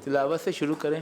तिलावत से शुरू करें।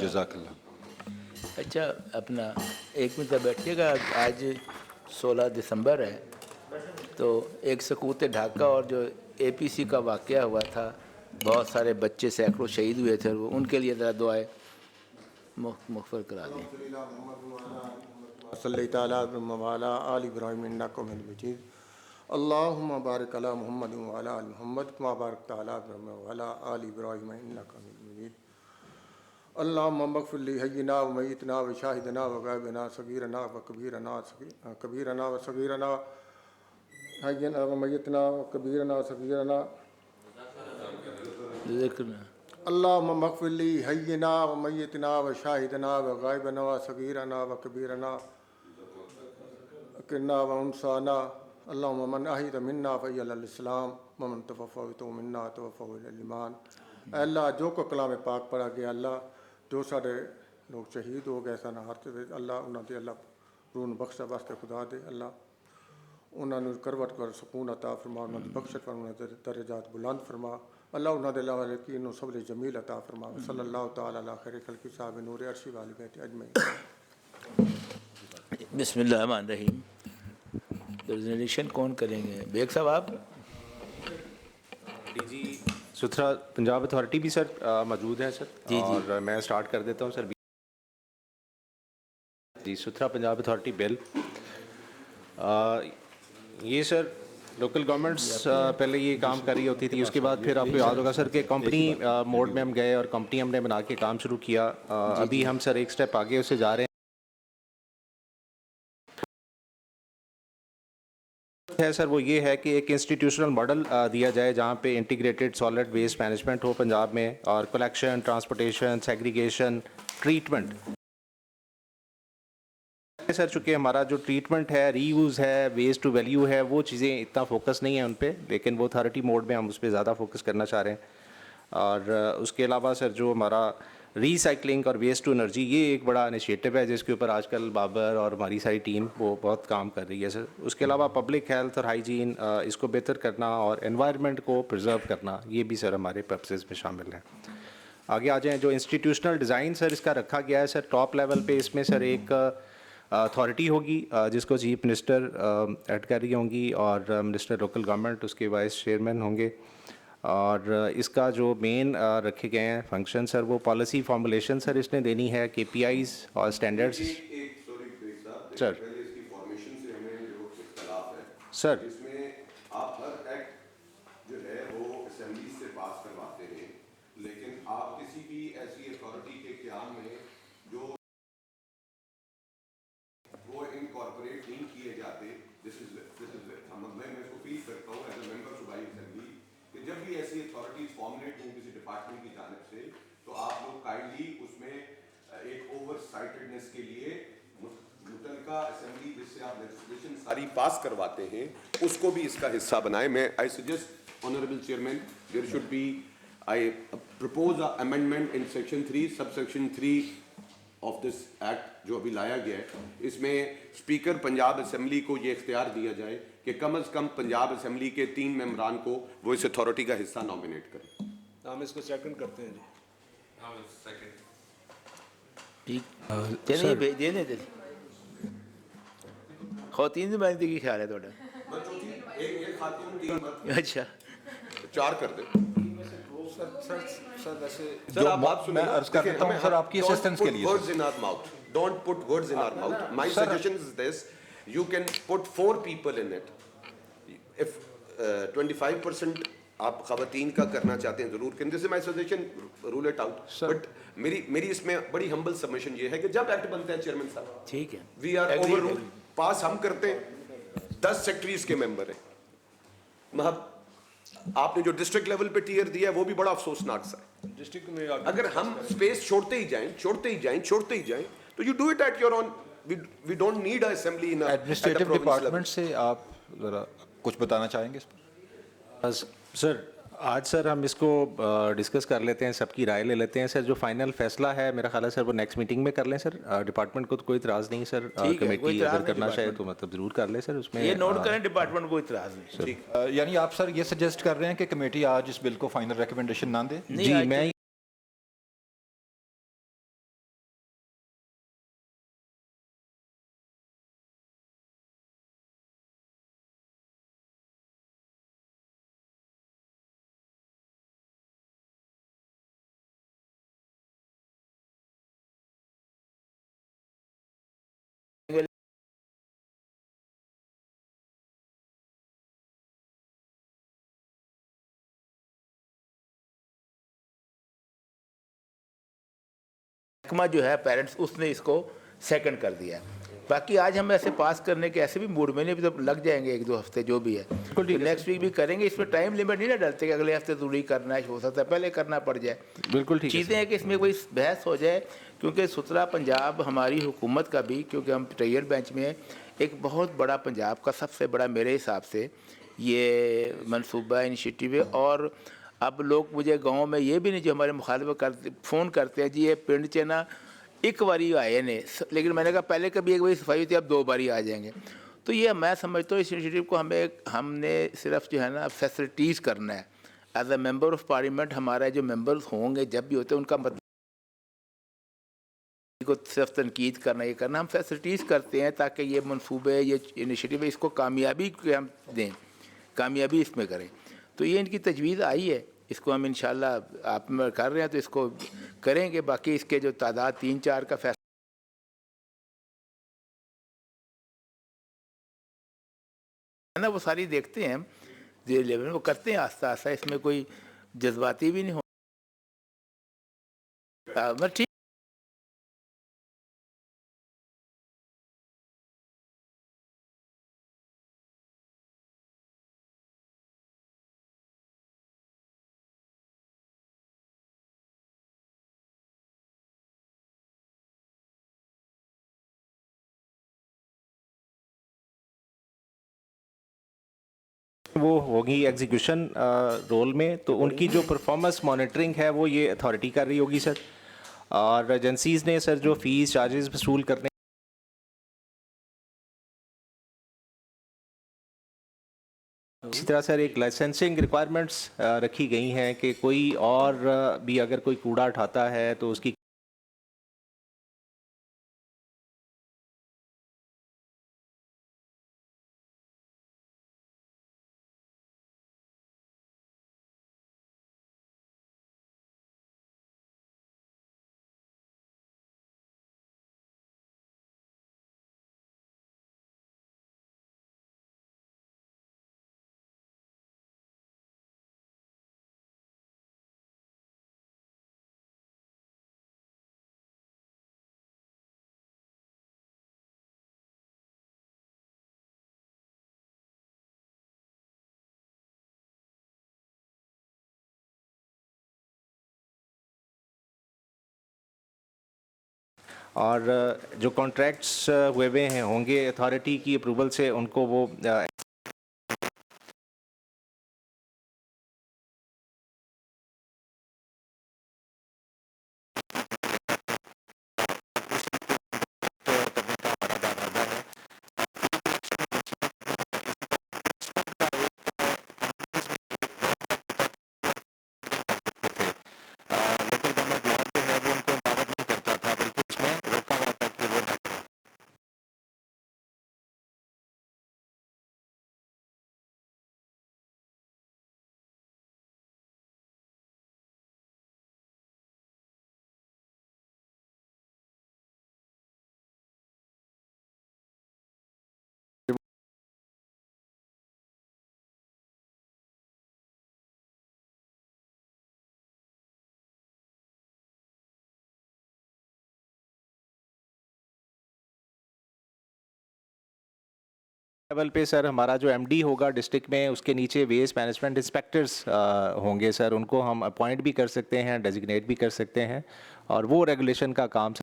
जज़ाकल्लाह। अच्छा, अपना एक मिनट बैठिएगा। आज 16 दिसंबर है, तो एक सकूत ढाका और जो APC का वाक़या हुआ था, बहुत सारे बच्चे सैकड़ों शहीद हुए थे, वो उनके लिए ज़रा दुआएं मुग़फ़र करा दें। अल्लाहुम्मा बारिक अला मुहम्मद व अला आलि मुहम्मद कमा बारकता अला इब्राहीम व अला आलि इब्राहीम इन्नका हमीदुम मजीद। अल्लाहुम्मा मग़फ़िर लि हय्यिना व मय्यितना व शाहिदना व ग़ाइबना सगीरना व कबीरना व सगीरना हय्यिना व मय्यितना व कबीरना व सगीरना अल्लाहुम्मा मग़फ़िर लि हय्यिना व मय्यितना व शाहिदना व ग़ाइबना व सगीरना व कबीरना किन्ना व उनसाना अल्लाहुम्मा मन अहिद मिन्ना फ़अल इस्लाम व मन तवफ़्फ़ा मिन्ना तवफ़्फ़ा ईमान। अल्लाह जो को कलाम पाक पढ़ा गया, अल्लाह जो सारे लोग शहीद हो गए सन हर अल्लाह उन्होंने अल्लाह रूह बख्शा वास्ते खुदा दे, अल्लाह उन्होंने करवट कर सुकून अता फरमा, उन्होंने बख्शत फरमा, उन्होंने दर्जात बुलंद फरमा, अल्लाह उन्होंने लाकी सब्र जमील अता फरमा। सल्लल्लाहु तआला अला खैर खल्क़ि साहब नूर अर्शी वाली बैत अजमईन। बिस्मिल्लाहिर्रहमानिर्रहीम। प्रेजेंटेशन कौन करेंगे? बेग साहब आप? जी, सुथरा पंजाब अथॉरिटी भी सर मौजूद है सर। जी, और मैं स्टार्ट कर देता हूँ सर। जी, सुथरा पंजाब अथॉरिटी बिल, ये सर लोकल गवर्नमेंट्स पहले ये काम कर रही होती थी, उसके बाद फिर आपको याद होगा सर कि कंपनी मोड में हम गए और कंपनी हमने बना के काम शुरू किया। अभी हम सर एक स्टेप आगे उससे जा रहे हैं सर, वो ये है कि एक इंस्टीट्यूशनल मॉडल दिया जाए जहाँ पे इंटीग्रेटेड सॉलिड वेस्ट मैनेजमेंट हो पंजाब में, और collection, transportation, segregation, treatment. Sir चूँकि हमारा जो ट्रीटमेंट है, रीयूज़ है, वेस्ट टू वैल्यू है, वो चीज़ें इतना फोकस नहीं है उन पे, लेकिन वो अथॉरिटी मोड में हम उस पर ज़्यादा फोकस करना चाह रहे हैं। और उसके अलावा सर जो हमारा रीसाइकलिंग और वेस्ट टू एनर्जी, ये एक बड़ा इनिशिएटिव है जिसके ऊपर आजकल बाबर और हमारी सारी टीम वो बहुत काम कर रही है सर। उसके अलावा पब्लिक हेल्थ और हाइजीन, इसको बेहतर करना और एनवायरनमेंट को प्रिजर्व करना, ये भी सर हमारे पर्पसेस में शामिल है। आगे आ जाएँ, जो इंस्टीट्यूशनल डिज़ाइन सर इसका रखा गया है सर, टॉप लेवल पे इसमें सर एक अथॉरिटी होगी जिसको चीफ मिनिस्टर हेड कर रही होंगी, और मिनिस्टर लोकल गवर्नमेंट उसके वाइस चेयरमैन होंगे। और इसका जो मेन रखे गए हैं फंक्शन सर, वो पॉलिसी फॉर्मुलेशन सर इसने देनी है, KPIs और स्टैंडर्ड्स। सर सर इसमें आप हर एक्ट जो है वो असेंबली से पास करवाते हैं, लेकिन आप किसी भी ऐसी अथॉरिटी के क़याम में जो वो इनकॉर्पोरेट नहीं किए जाते, दिस इज मैं इसको फील करता हूँ एज अ मेंबर सूबाई असेंबली कि जब भी ऐसी अथॉरिटीज फॉर्मुलेट हों किसी डिपार्टमेंट की जानिब से, तो आप लोग काइंडली उसमें एक ओवरसाइटेडनेस के लिए मुतलका असेंबली जिससे आप लेजिस्लेशन सारी पास करवाते हैं उसको भी इसका हिस्सा बनाए। मैं I suggest honourable chairman there should be, I propose amendment in section 3 subsection 3 of this act जो अभी लाया गया है, इसमें स्पीकर पंजाब असेंबली को ये इख्तियार दिया जाए कि कम से कम पंजाब असेंबली के 3 मेंबरान को वो इस अथॉरिटी का हिस्सा नॉमिनेट करें। हम इसको सेकंड करते हैं जी। ठीक चलिए भेज देने दे खौतीन से बात की ख्याल है थोड़ा एक खातून 3 मर्द, अच्छा 4 कर दे। सर वैसे सर आप बात सुनिए मैं अर्ज कर देता हूं सर आपकी असिस्टेंस के लिए words in our mouth, don't put words in our mouth. My suggestion is this, you can put 4 people in it. If 25% आप खवातीन का करना चाहते हैं जरूर करें, this is my suggestion, rule it out. But मेरी इसमें बड़ी हम्बल सबमिशन ये है कि जब एक्ट बनते हैं चेयरमैन साहब, ठीक है we are Agree, over rule, agree. पास हम करते हैं, 10 सेक्रेटरीज के मेंबर हैं। मतलब आपने जो डिस्ट्रिक्ट लेवल पे टीयर दिया है वो भी बड़ा अफसोसनाक सा है। डिस्ट्रिक्ट में अगर हम स्पेस छोड़ते ही जाएं तो you do it at your own, we don't need a assembly in administrative department से आप जरा कुछ बताना चाहेंगे इस पर? सर आज सर हम इसको डिस्कस कर लेते हैं, सबकी राय ले लेते हैं सर। जो फाइनल फैसला है मेरा ख्याल है सर वो नेक्स्ट मीटिंग में कर लें सर। डिपार्टमेंट को तो कोई इतराज़ नहीं सर, ठीक है, कोई कमेटी इतराज़ अगर नहीं करना चाहे डिपार्टमेंट। तो मतलब ज़रूर कर ले सर उसमें। ये नोट करें, डिपार्टमेंट को इतराज़ नहीं। यानी आप सर ये सजेस्ट कर रहे हैं कि कमेटी आज इस बिल को फाइनल रिकमेंडेशन ना दे? नहीं, जी आज मैं महकमा जो है पेरेंट्स, उसने इसको सेकंड कर दिया। बाकी आज हम ऐसे पास करने के ऐसे भी मूड में नहीं, अभी तो लग जाएंगे 1-2 हफ्ते जो भी है, तो नेक्स्ट वीक भी करेंगे। इसमें टाइम लिमिट नहीं ना डालते कि अगले हफ्ते जरूरी करना है, हो सकता है पहले करना पड़ जाए। बिल्कुल ठीक है चीज़ें हैं कि इसमें कोई बहस हो जाए, क्योंकि सुथरा पंजाब हमारी हुकूमत का भी, क्योंकि हम ट्रायल बेंच में एक बहुत बड़ा पंजाब का सबसे बड़ा मेरे हिसाब से ये मनसूबा इनिशिएटिव है। और अब लोग मुझे गांव में ये भी नहीं, जो हमारे मुखालिफ करते फ़ोन करते हैं, जी ये पिंड च ना एक बारी आए ने, लेकिन मैंने कहा पहले कभी एक बारी सफाई होती है, अब 2 बारी आ जाएंगे। तो ये मैं समझता हूँ इस इनिशिएटिव को हमने सिर्फ जो है ना फैसिलिटीज़ करना है। As a member of parliament हमारा जो मेंबर्स होंगे जब भी होते हैं, उनका मतलब को सिर्फ तनकीद करना, ये करना, हम फैसिलिटीज़ करते हैं ताकि ये मनसूबे, ये इनिशिएटिव है, इसको कामयाबी हम दें, कामयाबी इसमें करें। तो ये इनकी तजवीज़ आई है, इसको हम इंशाल्लाह आप में कर रहे हैं तो इसको करेंगे। बाकी इसके जो तादाद 3-4 का फैसला है ना, वो सारी देखते हैं हम जो लेवल वो करते हैं आस्ता आस्ता, इसमें कोई जज्बाती भी नहीं हो। मैं ठीक वो होगी एग्जीक्यूशन रोल में, तो उनकी जो परफॉर्मेंस मॉनिटरिंग है वो ये अथॉरिटी कर रही होगी सर। और एजेंसीज़ ने सर जो फ़ीस चार्जेस वसूल करने, इसी तरह सर एक लाइसेंसिंग रिक्वायरमेंट्स रखी गई हैं कि कोई और भी अगर कोई कूड़ा उठाता है तो उसकी और जो कॉन्ट्रैक्ट्स हुए हैं होंगे अथॉरिटी की अप्रूवल से, उनको वो लेवल पे सर हमारा जो एमडी होगा डिस्ट्रिक्ट में, उसके नीचे वेस्ट मैनेजमेंट इंस्पेक्टर्स होंगे सर, उनको हम अपॉइंट भी कर सकते हैं, डेजिग्नेट भी कर सकते हैं, और वो रेगुलेशन का काम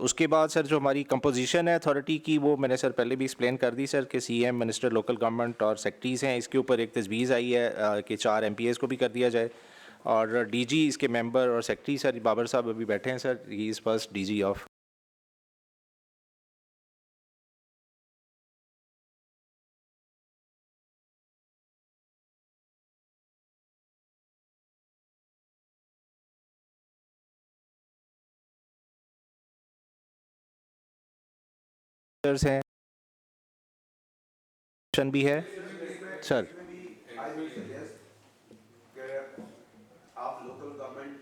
उसके बाद सर जो हमारी कंपोजिशन है अथॉरिटी की, वो मैंने सर पहले भी एक्सप्लेन कर दी सर कि सीएम, मिनिस्टर लोकल गवर्नमेंट और सेक्रेटरीज़ हैं। इसके ऊपर एक तजवीज़ आई है कि 4 एमपीएस को भी कर दिया जाए, और डीजी इसके मेंबर और सेक्रेटरी सर बाबर साहब अभी बैठे हैं sir, he is first DG of हैं भी है सर। आप लोकल गवर्नमेंट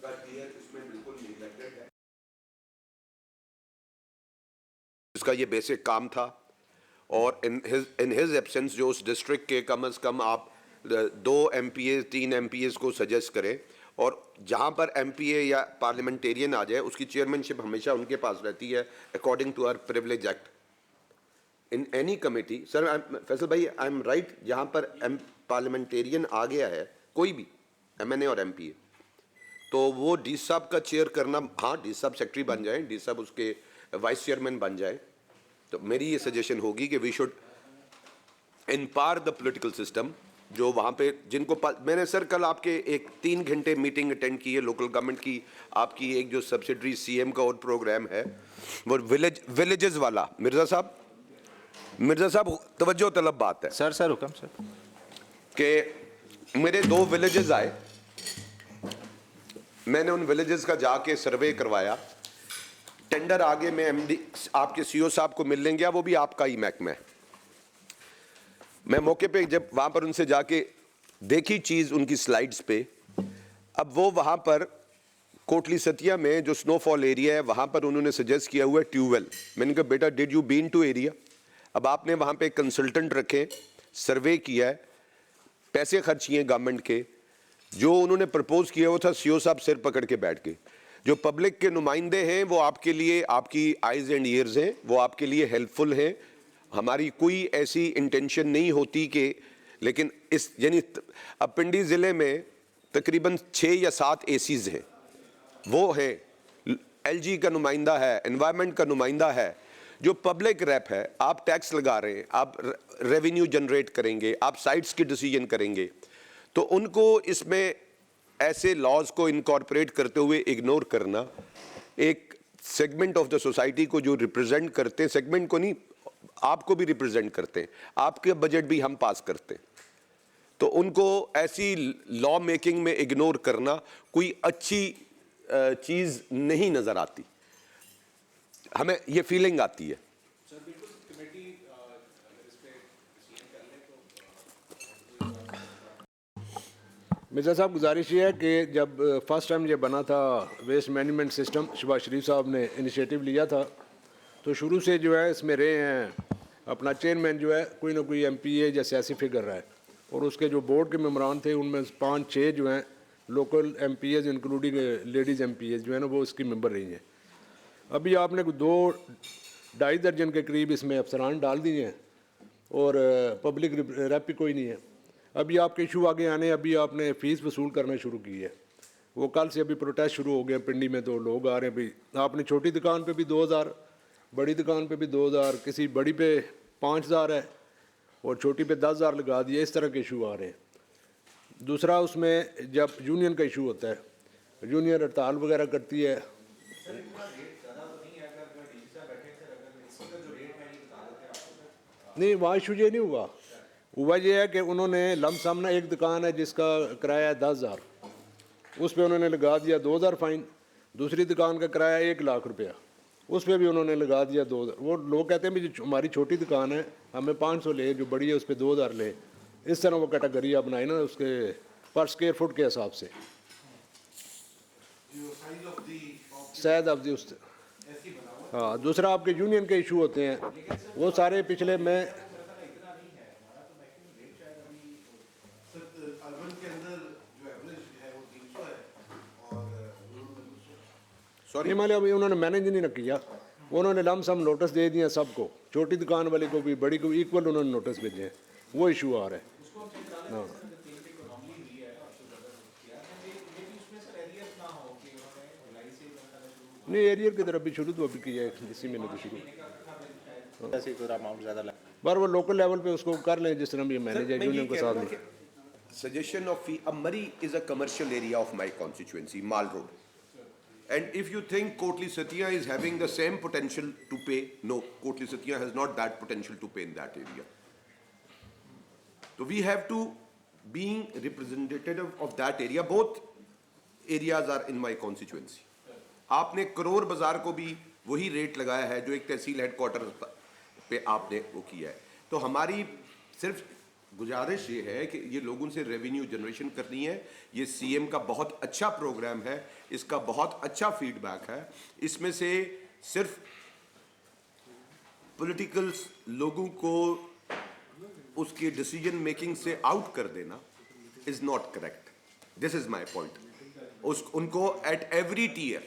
का टीयर इसमें बिल्कुल निगलेक्टेड है। इसका ये बेसिक काम था, और इन हिज एब्सेंस जो उस डिस्ट्रिक्ट के कम से कम आप 2 एमपीए 3 एमपीएस को सजेस्ट करें, और जहां पर एमपीए या पार्लियामेंटेरियन आ जाए उसकी चेयरमैनशिप हमेशा उनके पास रहती है according to our privilege act in any committee. Sir Faisal भाई, आई एम राइट? जहां पर पार्लियामेंटेरियन आ गया है कोई भी एमएनए और एमपीए, तो वो डी साहब का चेयर करना, हाँ डी साहब सेक्रेटरी बन जाए, डी साहब उसके वाइस चेयरमैन बन जाए। तो मेरी ये सजेशन होगी कि we should empower the political system जो वहाँ पे जिनको मैंने सर कल आपके एक 3 घंटे मीटिंग अटेंड की है लोकल गवर्नमेंट की, आपकी एक जो सब्सिडरी सीएम का और प्रोग्राम है वो विलेजेस वाला। मिर्ज़ा साहब तवज्जो तलब बात है सर। सर हुक्म सर। कि मेरे 2 विलेजेस आए, मैंने उन विलेजेस का जाके सर्वे करवाया, टेंडर आगे में एमडी आपके सीओ साहब को मिल लेंगे, वो भी आपका ही महकमा है। मैं मौके पे जब वहां पर उनसे जाके देखी चीज उनकी स्लाइड्स पे, अब वो वहां पर कोटली सतिया में जो स्नोफॉल एरिया है वहां पर उन्होंने सजेस्ट किया हुआ है ट्यूबवेल। मैंने कहा बेटा did you been to area? अब आपने वहां पे कंसल्टेंट रखे, सर्वे किया है, पैसे खर्च किए गवर्नमेंट के, जो उन्होंने प्रपोज किया वो था सीओ साहब सिर पकड़ के बैठ के। जो पब्लिक के नुमाइंदे हैं वो आपके लिए, आपकी आइज एंड ईयर्स हैं, वो आपके लिए हेल्पफुल हैं। हमारी कोई ऐसी इंटेंशन नहीं होती कि, लेकिन इस यानी अब पिंडी ज़िले में तकरीबन 6 या 7 एसीज हैं, वो है एलजी का नुमाइंदा है, एनवायरनमेंट का नुमाइंदा है, जो पब्लिक रैप है। आप टैक्स लगा रहे हैं, आप रेवेन्यू जनरेट करेंगे, आप साइट्स की डिसीजन करेंगे, तो उनको इसमें ऐसे लॉज को इनकॉर्पोरेट करते हुए इग्नोर करना, एक सेगमेंट ऑफ द सोसाइटी को जो रिप्रेजेंट करते हैं, सेगमेंट को नहीं आपको भी रिप्रेजेंट करते हैं, आपके बजट भी हम पास करते हैं, तो उनको ऐसी लॉ मेकिंग में इग्नोर करना कोई अच्छी चीज नहीं नजर आती, हमें ये फीलिंग आती है। मिर्ज़ा साहब गुजारिश ये है कि जब फर्स्ट टाइम ये बना था वेस्ट मैनेजमेंट सिस्टम, शहबाज शरीफ साहब ने इनिशिएटिव लिया था, तो शुरू से जो है इसमें रहे हैं अपना चेयरमैन जो है कोई ना कोई एमपीए या सियासी फिगर रहा है, और उसके जो बोर्ड के मेम्बरान थे उनमें 5-6 जो हैं local MPAs including ladies MPAs जो है ना वो इसकी मेंबर रही हैं। अभी आपने 2-2.5 दर्जन के करीब इसमें अफसरान डाल दिए हैं और पब्लिक रेप भी कोई नहीं है। अभी आपके इशू आगे आने, अभी आपने फ़ीस वसूल करना शुरू की है, वो कल से अभी प्रोटेस्ट शुरू हो गया पिंडी में, तो लोग आ रहे हैं भाई आपने छोटी दुकान पे भी 2000, बड़ी दुकान पे भी 2000, किसी बड़ी पे 5000 है और छोटी पे 10,000 लगा दिए, इस तरह के इशू आ रहे हैं। दूसरा उसमें जब यूनियन का इशू होता है, यूनियन हड़ताल वगैरह करती है, नहीं वहाँ इशू ये नहीं हुआ ये है कि उन्होंने लमसम ना एक दुकान है जिसका किराया 10,000, उस पर उन्होंने लगा दिया 2,000 फाइन, दूसरी दुकान का किराया 1 लाख रुपया, उस पर भी उन्होंने लगा दिया 2,000। वो लोग कहते हैं भी जो हमारी छोटी दुकान है हमें 500 ले, जो बड़ी है उस पर 2,000 ले, इस तरह वो कैटेगरियाँ बनाई ना उसके पर स्क्वायर फुट के हिसाब से, शायद आप उस। हाँ, दूसरा आपके यूनियन के इशू होते हैं, वो सारे पिछले में सॉरी हिमालय अभी उन्होंने मैनेज नहीं ना किया, उन्होंने लमसम नोटिस दे दिए सबको, छोटी दुकान वाले को भी बड़ी को इक्वल उन्होंने नोटिस भेजे हैं। वो इशू आ रहा है। हाँ, नहीं एरियर की तरफ भी शुरू तो अभी किया है, इसी महीने तो शुरू, ऐसे थोड़ा अमाउंट ज़्यादा लगा। पर वो लोकल लेवल पे उसको कर लें जिस तरह भी मैनेज है यूनियन के साथ में। Suggestion of fee. Murray is a commercial area of my constituency, Mall Road. And if you think Kotli Satya is having the same potential to pay, no, Kotli Satya has not that potential to pay in that area. So we have to, being representative of that area, both areas are in my constituency. आपने करोड़ बाजार को भी वही rate लगाया है जो एक तहसील headquarter पे आपने वो किया है। तो हमारी सिर्फ गुजारिश ये है कि ये लोगों से रेवेन्यू जनरेशन करनी है। ये सीएम का बहुत अच्छा प्रोग्राम है, इसका बहुत अच्छा फीडबैक है। इसमें से सिर्फ पॉलिटिकल लोगों को उसके डिसीजन मेकिंग से आउट कर देना is not correct. This is my point. उनको एट एवरी टीयर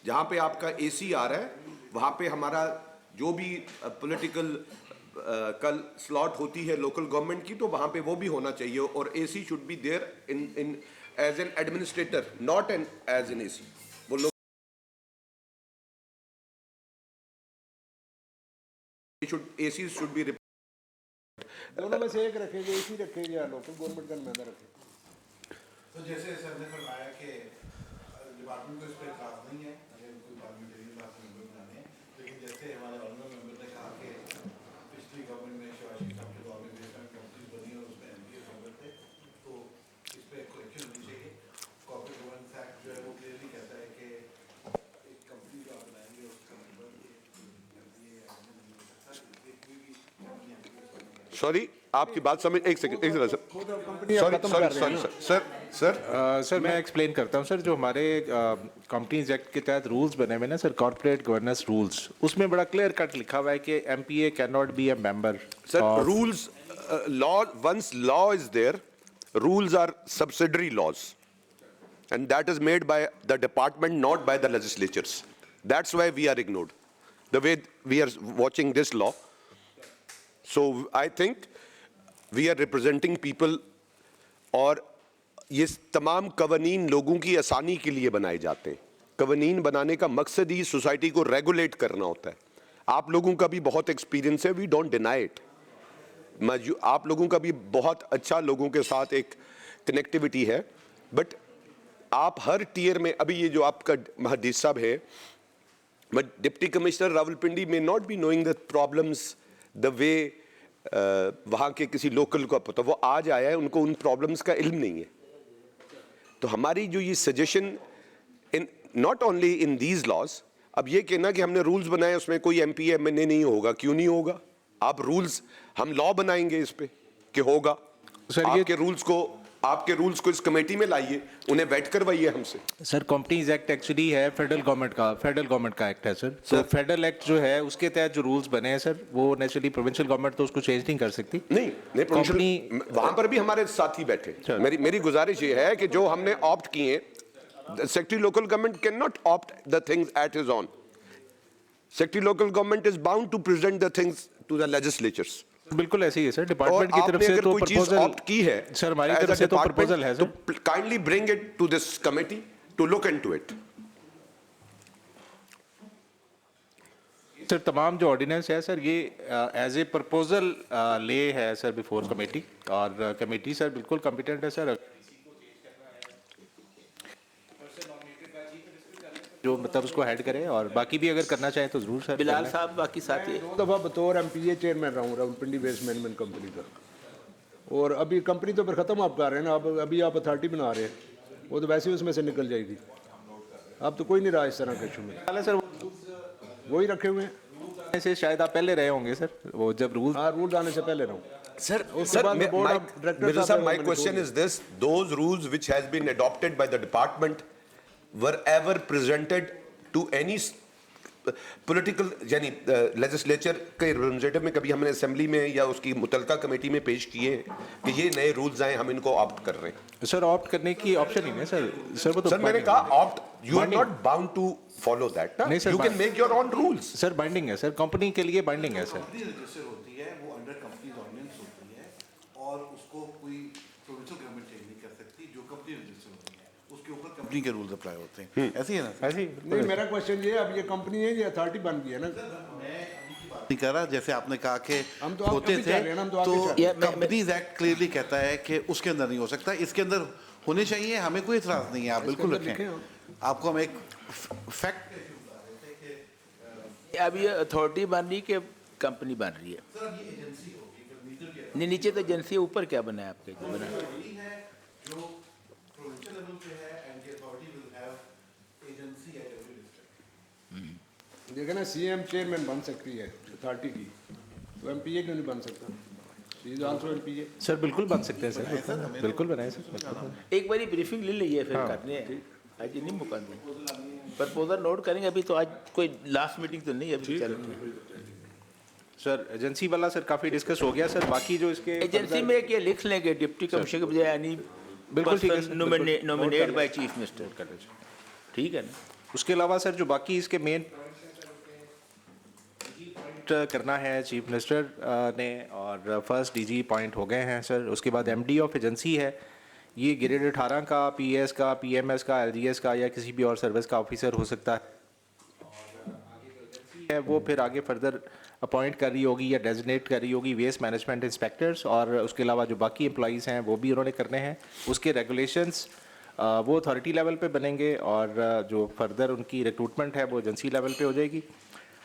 जहाँ पे आपका एसी आ रहा है वहाँ पे हमारा जो भी पॉलिटिकल कल स्लॉट होती है लोकल गवर्नमेंट की, तो वहाँ पे वो भी होना चाहिए। और AC should be there in as an administrator, not an as an AC. वो लोग एसी शुड बी दोनों में से एक रखेंगे, एसी रखेंगे या लोकल गवर्नमेंट का नुमाइंदा रखेंगे। तो जैसे सर ने फरमाया कि डिपार्टमेंट को इस पर एतराज नहीं है अगर कोई पार्लियामेंटेरियन बात मेंबर बनाने हैं, लेकिन जैसे हमारे ऑनरेबल मेंबर ने कहा कि पिछली गवर्नमेंट में शिवाजी साहब के दौर में बेसमेंट कंपनीज बनी और उसमें एमपीएस मेंबर थे, तो इस पर करेक्शन होनी चाहिए। कॉर्पोरेट गवर्नेंस एक्ट जो है वो क्लियरली कहता है कि एक कंपनी जो आप बनाएंगे उसका मेंबर एमपीए या नहीं हो सकता, कोई भी कंपनी एमपीएस बनने का। सॉरी, आपकी बात समझ, एक सेकंड सर, सर मैं एक्सप्लेन करता हूँ सर। जो हमारे कंपनीज एक्ट के तहत रूल्स बने हुए ना सर, कॉर्पोरेट गवर्नेंस रूल्स, उसमें बड़ा क्लियर कट लिखा हुआ है कि MPa can not be a member. Sir rules, law, once law is there, rules are subsidiary laws, and that is made by the department, not by the legislatures. That's why we are ignored the way we are watching this law. So I think we are representing people, और ये तमाम कवानीन लोगों की आसानी के लिए बनाए जाते हैं। कवानीन बनाने का मकसद ही सोसाइटी को रेगुलेट करना होता है। आप लोगों का भी बहुत एक्सपीरियंस है, वी डोंट डिनाई इट। आप लोगों का भी बहुत अच्छा लोगों के साथ एक कनेक्टिविटी है, बट आप हर टीयर में, अभी ये जो आपका महदीस साहब है, बट डिप्टी कमिश्नर रावलपिंडी में not be knowing the problems the way वहाँ के किसी लोकल को पता, वो आज आया है, उनको उन प्रॉब्लम्स का इल्म नहीं है। तो हमारी जो ये suggestion in not only in these laws, अब ये कहना कि हमने रूल्स बनाए उसमें कोई एमपी एमएनए नहीं होगा, क्यों नहीं होगा? आप रूल्स, हम लॉ बनाएंगे इस पे कि होगा। सर आपके रूल्स को इस कमेटी में लाइए, उन्हें वेट करवाइए हमसे। सर कंपनीज एक्ट एक्चुअली है फेडरल गवर्नमेंट का एक्ट है सर। तो फेडरल एक्ट जो है उसके तहत जो रूल्स बने हैं सर, वो नेचुरली प्रोविंशियल गवर्नमेंट तो उसको चेंज नहीं कर सकती। नहीं कंपनी, वहां पर भी हमारे साथी बैठे। मेरी गुजारिश ये है कि जो हमने ऑप्ट किए, secretary local government can not opt the things at his own. Secretary local government is bound to present the things to the legislatures. बिल्कुल ऐसे ही है सर। डिपार्टमेंट की तरफ से तो प्रपोजल ऑप्ट की है सर, हमारी तरफ से तो प्रपोजल है सर। तो kindly bring it to this committee to look into it. Sir तमाम जो ऑर्डिनेंस है सर, ये एज ए प्रपोजल ले है सर बिफोर कमेटी, और कमेटी सर बिल्कुल कॉम्पिटेंट है सर। जो मतलब उसको हेड करे, और बाकी भी अगर करना चाहे तो जरूर सर। बिलाल साहब बाकी साथी। 2 दफ़ा बतौर एमपीए चेयरमैन रहा हूँ रावलपिंडी वेस्ट मैनेजमेंट कंपनी का, और अभी कंपनी तो फिर ख़त्म आप कर रहे हैं ना, अभी आप अथॉरिटी बना रहे हैं, वो तो वैसे ही उसमें से निकल जाएगी। अब तो कोई नहीं रहा इस तरह के इशू में सर। वही रखे हुए हैं ऐसे शायद आप पहले रहे होंगे सर, वो जब रूल रूल आने से पहले रहा हूँ। Sir, my question is this: those rules which has been adopted by the department were ever presented to any political यानी लेजिस्लेचर के रिप्रेजेंटेटिव में कभी हमने असेंबली में या उसकी मुतलका कमेटी में पेश किए हैं कि ये नए रूल्स आए, हम इनको ऑप्ट कर रहे हैं? सर ऑप्ट करने की ऑप्शन ही नहीं सर। सर वो तो सर मैंने कहा opt, you are not bound to follow that, नहीं sir, you can make your own rules. Sir binding है सर, कंपनी के लिए बाइंडिंग है सर। कंपनी रजिस्टर होती है, वो अंडर कंपनीज ऑर्डिनेंस होती है और उसको कोई प्रोविंशियल गवर्नमेंट चेंज नहीं कर सकती। जो कंपनी रजिस्टर होती है उसके ऊपर कंपनी के रूल्स अप्लाई होते हैं, ऐसे ही है ना? ऐसे ही नहीं, मेरा क्वेश्चन ये, अब ये कंपनी है, ये अथॉरिटी बन गई है ना? नहीं कर रहा, जैसे आपने कहा कि हम तो आप होते कभी थे, चाह रहे हैं ना, हम तो आगे चाह तो रहे हैं। कंपनीज एक्ट क्लियरली कहता है कि उसके अंदर नहीं हो सकता, इसके अंदर होने चाहिए, हमें कोई इतराज नहीं है, आप बिल्कुल अंदर लिखे रखें। आपको हम एक फैक्ट अब ये अथॉरिटी बन रही कि कंपनी बन रही है? नहीं, नीचे तो एजेंसी है, ऊपर क्या बना है आपके जो बना है? जो प्रोविंशियल लेवल पे है and the authority will have agency at every district. देखा ना, सीएम चेयरमैन बन सकती है अथॉरिटी की, तो एमपीए क्यों नहीं बन सकता? He is also MPa. Sir बिल्कुल बन सकते हैं सर, बिल्कुल बनाए सर, बिल्कुल। एक बारी ब्रीफिंग ले लीजिए, फिर करने हैं, आज नहीं मुकाने। प्रपोजल नोट करेंगे, अभी तो आज कोई लास्ट मीटिंग तो नहीं है अभी चल रही। सर एजेंसी वाला सर काफ़ी डिस्कस हो गया सर, बाकी जो इसके एजेंसी में क्या लिख लेंगे, डिप्टी कमिश्नर के बजाय यानी बिल्कुल ठीक है sir, nominate by chief minister, ठीक है ना? उसके अलावा सर जो बाकी इसके मेन करना है चीफ मिनिस्टर ने, और फर्स्ट डीजी पॉइंट हो गए हैं सर। उसके बाद एमडी ऑफ एजेंसी है, ये ग्रेड 18 का, पीएस का, पीएमएस का, एलजीएस का या किसी भी और सर्विस का ऑफिसर हो सकता है। वो फिर आगे फर्दर अपॉइंट कर रही होगी या डेजिग्नेट कर रही होगी वेस्ट मैनेजमेंट इंस्पेक्टर्स, और उसके अलावा जो बाकी एम्प्लॉइज़ हैं वो भी उन्होंने करने हैं। उसके रेगुलेशंस वो अथॉरिटी लेवल पे बनेंगे, और जो फर्दर उनकी रिक्रूटमेंट है वो एजेंसी लेवल पे हो जाएगी।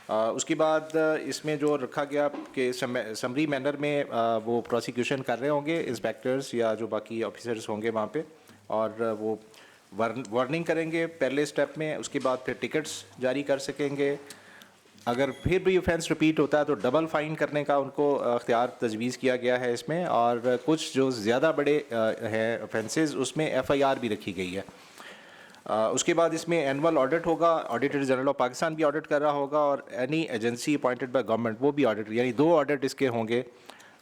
उसके बाद इसमें जो रखा गया कि समरी मैनर में वो प्रोसिक्यूशन कर रहे होंगे इंस्पेक्टर्स या जो बाकी ऑफिसर्स होंगे वहाँ पे, और वो वार्निंग करेंगे पहले स्टेप में। उसके बाद फिर टिकट्स जारी कर सकेंगे। अगर फिर भी ऑफेंस रिपीट होता है तो डबल फाइन करने का उनको अख्तियार तजवीज़ किया गया है इसमें, और कुछ जो ज़्यादा बड़े हैं ऑफेंसेस उसमें एफआईआर भी रखी गई है। उसके बाद इसमें एनुअल ऑडिट होगा, ऑडिटर जनरल ऑफ पाकिस्तान भी ऑडिट कर रहा होगा, और any agency appointed by government वो भी ऑडिट, यानी 2 ऑडिट इसके होंगे।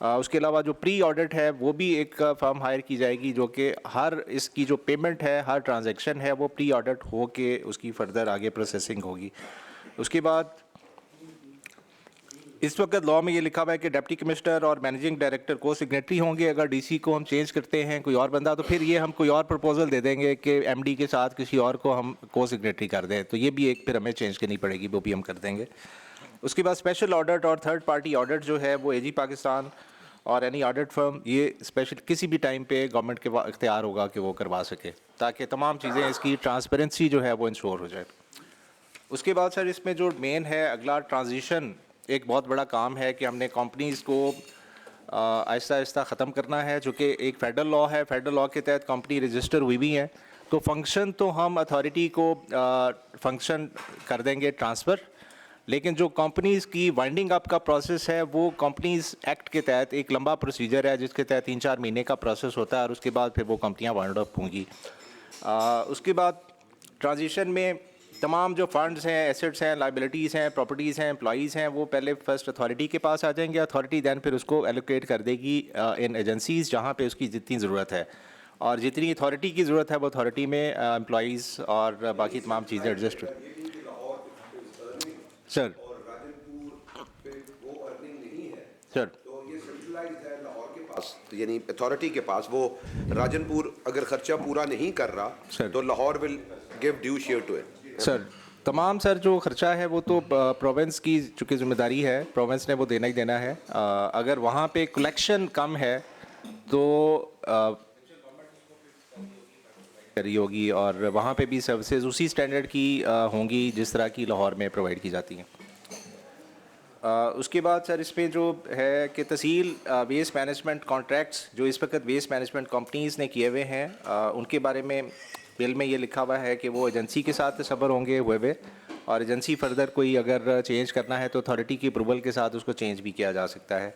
उसके अलावा जो प्री ऑडिट है वो भी एक फर्म हायर की जाएगी जो कि हर इसकी जो पेमेंट है, हर ट्रांजैक्शन है वो प्री ऑडिट हो के उसकी फर्दर आगे प्रोसेसिंग होगी। उसके बाद इस वक्त लॉ में ये लिखा हुआ है कि डिप्टी कमिश्नर और मैनेजिंग डायरेक्टर को सिग्नेटरी होंगे। अगर डीसी को हम चेंज करते हैं कोई और बंदा, तो फिर ये हम कोई और प्रपोजल दे देंगे कि एमडी के साथ किसी और को हम को सिग्नेटरी कर दें, तो ये भी एक फिर हमें चेंज करनी पड़ेगी, वो भी हम कर देंगे। उसके बाद स्पेशल ऑडिट और थर्ड पार्टी ऑडिट जो है वो एजी पाकिस्तान और एनी ऑडिट फर्म ये स्पेशल किसी भी टाइम पे गवर्नमेंट के इख्तियार होगा कि वो करवा सके, ताकि तमाम चीज़ें इसकी ट्रांसपेरेंसी जो है वो इंश्योर हो जाए। उसके बाद सर इसमें जो मेन है अगला ट्रांजिशन, एक बहुत बड़ा काम है कि हमने कंपनीज़ को आहिस्ता आहिस्ता ख़त्म करना है, चूँकि एक फेडरल लॉ है, फेडरल लॉ के तहत कंपनी रजिस्टर हुई भी हैं, तो फंक्शन तो हम अथॉरिटी को फंक्शन कर देंगे ट्रांसफ़र, लेकिन जो कंपनीज़ की वाइंडिंग अप का प्रोसेस है वो कंपनीज़ एक्ट के तहत एक लंबा प्रोसीजर है जिसके तहत 3-4 महीने का प्रोसेस होता है, और उसके बाद फिर वो कंपनियाँ वाइंड अप होंगी। उसके बाद ट्रांजिशन में तमाम जो फंड्स हैं, एसेट्स हैं, लाइबिलिटीज़ हैं, प्रॉपर्टीज़ हैं, एम्प्लॉइज़ हैं, वो पहले फर्स्ट अथॉरिटी के पास आ जाएंगे। अथॉरिटी दैन फिर उसको एलोकेट कर देगी इन एजेंसीज़ जहाँ पे उसकी जितनी ज़रूरत है, और जितनी अथॉरिटी की ज़रूरत है वो अथॉरिटी में एम्प्लॉइज़ और बाकी तमाम चीज़ें एडजस्ट। सर सर यानी अथॉरिटी के पास वो राजनपुर अगर खर्चा पूरा नहीं कर रहा तो Lahore will give due share to it. Sir तमाम सर जो खर्चा है वो तो प्रोविंस की चूँकि जिम्मेदारी है, प्रोविंस ने वो देना ही देना है। अगर वहाँ पे कलेक्शन कम है तो करी होगी, और वहाँ पे भी सर्विसेज उसी स्टैंडर्ड की होंगी जिस तरह की लाहौर में प्रोवाइड की जाती हैं। उसके बाद सर इसमें जो है कि तहसील वेस्ट मैनेजमेंट कॉन्ट्रैक्ट्स जो इस वक्त वेस्ट मैनेजमेंट कंपनीज़ ने किए हुए हैं, उनके बारे में बिल में ये लिखा हुआ है कि वो एजेंसी के साथ तसव्वुर होंगे हुए, और एजेंसी फर्दर कोई अगर चेंज करना है तो अथॉरिटी की अप्रूवल के साथ उसको चेंज भी किया जा सकता है।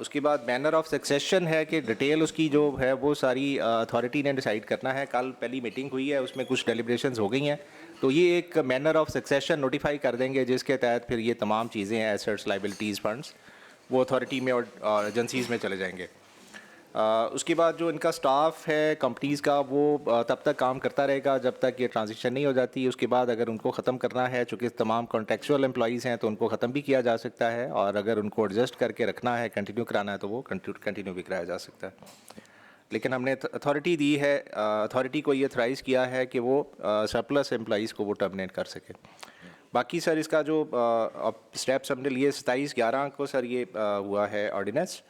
उसके बाद मैनर ऑफ सक्सेशन है कि डिटेल उसकी जो है वो सारी अथॉरिटी ने डिसाइड करना है। कल पहली मीटिंग हुई है, उसमें कुछ डेलिब्रेशंस हो गई हैं, तो ये एक मैनर ऑफ सक्सेशन नोटिफाई कर देंगे जिसके तहत फिर ये तमाम चीज़ें एसेट्स लाइबिलिटीज़ फंड्स वो अथॉरिटी में और एजेंसीज़ में चले जाएंगे। उसके बाद जो इनका स्टाफ है कंपनीज़ का वो तब तक काम करता रहेगा जब तक ये ट्रांजिशन नहीं हो जाती। उसके बाद अगर उनको ख़त्म करना है, चूँकि तमाम कॉन्ट्रेक्चुअल एम्प्लॉइज़ हैं, तो उनको ख़त्म भी किया जा सकता है, और अगर उनको एडजस्ट करके रखना है, कंटिन्यू कराना है, तो वो कंटिन्यू भी कराया जा सकता है। लेकिन हमने अथॉरिटी दी है, अथॉरिटी को ये अथराइज़ किया है कि वो सरप्लस एम्प्लॉइज़ को वो टर्मिनेट कर सके। बाकी सर इसका जो स्टेप्स हमने लिए 27/11 को सर ये हुआ है ऑर्डिनेंस,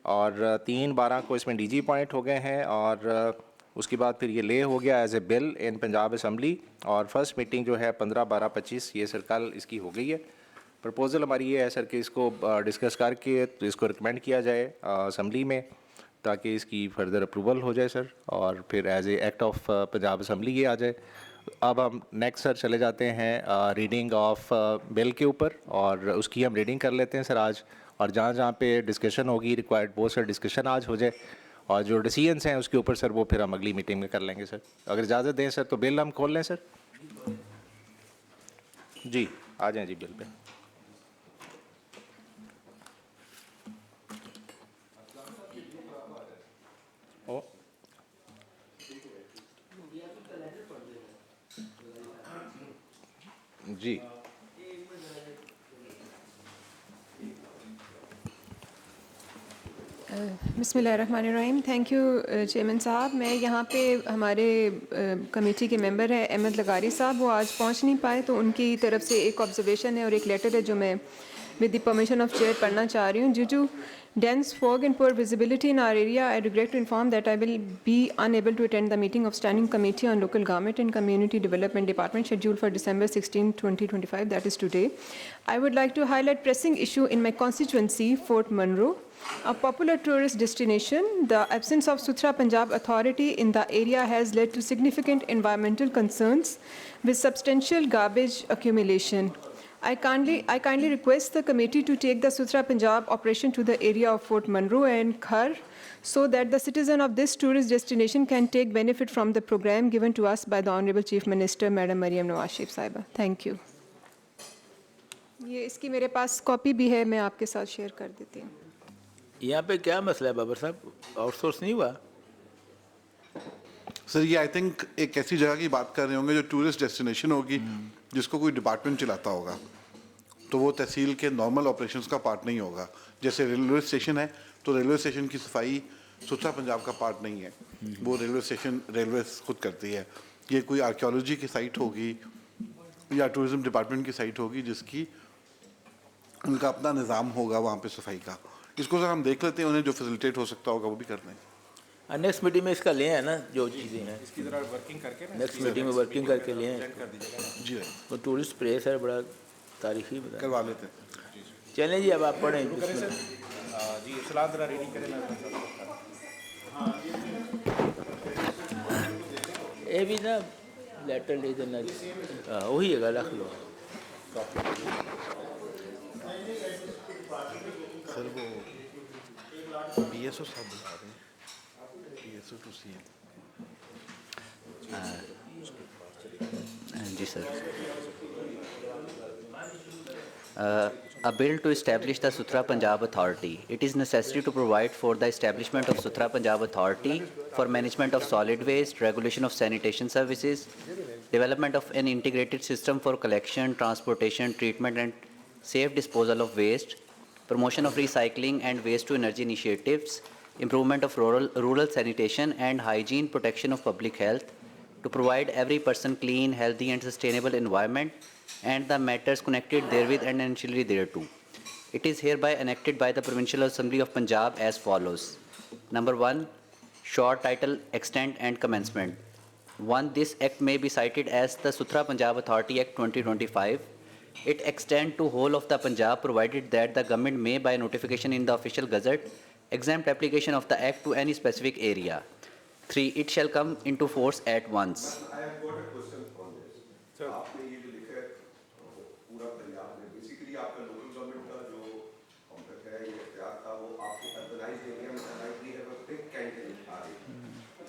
और 3/12 को इसमें डीजी अपॉइंट हो गए हैं, और उसके बाद फिर ये ले हो गया as a bill in Punjab assembly, और फर्स्ट मीटिंग जो है 15/12/25 ये सर कल इसकी हो गई है। प्रपोज़ल हमारी ये है सर कि इसको डिस्कस करके तो इसको रिकमेंड किया जाए असम्बली में, ताकि इसकी फर्दर अप्रूवल हो जाए सर, और फिर as a act of Punjab assembly ये आ जाए। अब हम नेक्स्ट सर चले जाते हैं रीडिंग ऑफ बिल के ऊपर, और उसकी हम रीडिंग कर लेते हैं सर आज, और जहाँ जहाँ पे डिस्कशन होगी रिक्वायर्ड वो सर डिस्कशन आज हो जाए, और जो डिसीजंस हैं उसके ऊपर सर वो फिर हम अगली मीटिंग में कर लेंगे सर। अगर इजाज़त दें सर तो बिल हम खोल लें सर। जी आ जाएँ जी बिल पे। ओ जी बिस्मिल्लाहिर्रहमानिर्रहीम। थैंक यू चेयरमैन साहब। मैं यहाँ पे हमारे कमेटी के मेंबर हैं अहमद लगारी साहब, वो आज पहुँच नहीं पाए, तो उनकी तरफ से एक ऑब्जर्वेशन है और एक लेटर है जो मैं with the permission of chair पढ़ना चाह रही हूँ। Due to dense fog and poor visibility in our area, I regret to inform that I will be unable to attend the meeting of Standing Committee on Local Government and Community Development Department scheduled for December 16, 2025, that is today. I would like to highlight pressing issue in my constituency, Fort Monroe, a popular tourist destination. The absence of Suthra Punjab Authority in the area has led to significant environmental concerns with substantial garbage accumulation. I kindly request the committee to take the Suthra Punjab operation to the area of Fort Monroe and Khar, so that the citizen of this tourist destination can take benefit from the program given to us by the Honorable Chief Minister, Madam Maryam Nawaz Sharif Sahiba. Thank you. ये इसकी मेरे पास copy भी है, मैं आपके साथ share कर देती हूँ। यहाँ पे क्या मसला है बाबर साहब, आउटसोर्स नहीं हुआ? सर ये आई थिंक एक ऐसी जगह की बात कर रहे होंगे जो टूरिस्ट डेस्टिनेशन होगी, जिसको कोई डिपार्टमेंट चलाता होगा, तो वो तहसील के नॉर्मल ऑपरेशंस का पार्ट नहीं होगा। जैसे रेलवे स्टेशन है, तो रेलवे स्टेशन की सफाई सुथरा पंजाब का पार्ट नहीं है, वो रेलवे स्टेशन रेलवे खुद करती है। ये कोई आर्कियोलॉजी की साइट होगी या टूरिज्म डिपार्टमेंट की साइट होगी जिसकी उनका अपना निज़ाम होगा वहाँ पे सफाई का। इसको सर हम देख लेते हैं, उन्हें जो फैसिलिटेट हो सकता होगा वो भी कर लें। नेक्स्ट मीटिंग में इसका ले हैं ना, जो चीज़ें हैं इसकी ज़रा वर्किंग करके ना नेक्स्ट मीटिंग में वर्किंग करके ले हैं। कर दीजिएगा ना। जी वो टूरिस्ट प्लेस है, बड़ा तारीखी बता। करवा लेते हैं। चलें जी, अब आप पढ़ें। जी सलाह ज़रा रीडिंग करें ना। ये भी ना लेटर ले देना, वही है, रख लो। सर वो BSO साहब बुला रहे हैं, BSO टू CM। जी sir. A bill to establish the Suthra Punjab Authority. It is necessary to provide for the establishment of Suthra Punjab Authority for management of solid waste, regulation of sanitation services, development of an integrated system for collection, transportation, treatment and safe disposal of waste, promotion of recycling and waste to energy initiatives, improvement of rural sanitation and hygiene, protection of public health, to provide every person clean, healthy and sustainable environment and the matters connected therewith and ancillary thereto. It is hereby enacted by the Provincial Assembly of Punjab as follows. Number 1, short title, extent and commencement. 1. This act may be cited as the Suthra Punjab Authority Act 2025. It extends to whole of the Punjab, provided that the government may by notification in the official gazette exempt application of the act to any specific area. 3. It shall come into force at once. I have got a question on this. Sir, आपने ये जो लिखा है पूरा पंजाब में, basically आपका local government का जो कॉम्प्लेक्स है, ये इख्तियार था, वो आपके अर्बनाइज्ड एरिया में लाइकली है, बस एक कैंट आ रही है।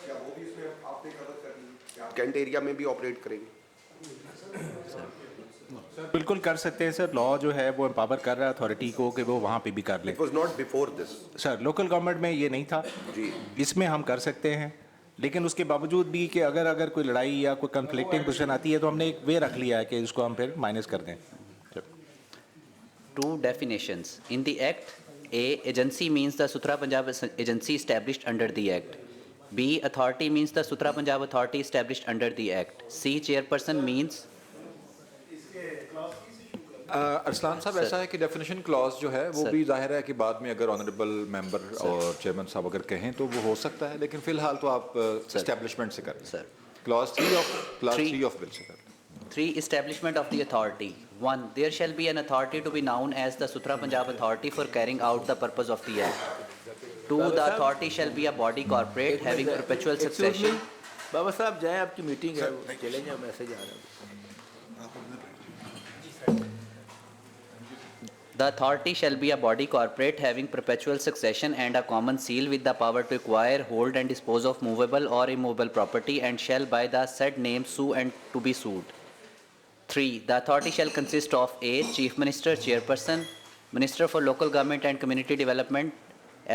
क्या वो भी इसमें आपने कवर कर ली? क्या कैंट एरिया में भी ऑपरेट करेंगे? बिल्कुल कर सकते हैं सर, लॉ जो है वो एम्पावर कर रहा है अथॉरिटी को कि वो वहाँ पे भी कर ले। It was not before this. Sir local government में ये नहीं था जी। इसमें हम कर सकते हैं, लेकिन उसके बावजूद भी कि अगर कोई लड़ाई या कोई कन्फ्लिक्टिंग पोजीशन आती है तो हमने एक वे रख लिया है कि इसको हम फिर माइनस कर दें। Two definitions. In the Act, A, agency means the Sutra Punjab agency established under the Act. B, authority means the Sutra Punjab authority established under the Act. C, chairperson means Arsalan साहब, ऐसा है कि definition clause जो है वो sir. भी जाहिर है कि बाद में अगर ऑनरेबल मेंबर और चेयरमैन साहब अगर कहें तो वो हो सकता है, लेकिन फिलहाल तो आप एस्टेब्लिशमेंट से करें। Sir. Clause 3 Three. Of bill से करें। 3. Establishment of the authority. 1. There shall be an authority to be known as the Sutra Punjab authority for carrying out the purpose of the Act. 2. The authority shall be a body corporate having perpetual succession. बाबा साहब जाएं, आपकी meeting है, वो चले जाएं, message आ रहा है। The authority shall be a body corporate having perpetual succession and a common seal with the power to acquire, hold and dispose of movable or immovable property, and shall by the said name sue and to be sued. 3. The authority shall consist of A. Chief Minister, Chairperson, Minister for Local Government and Community Development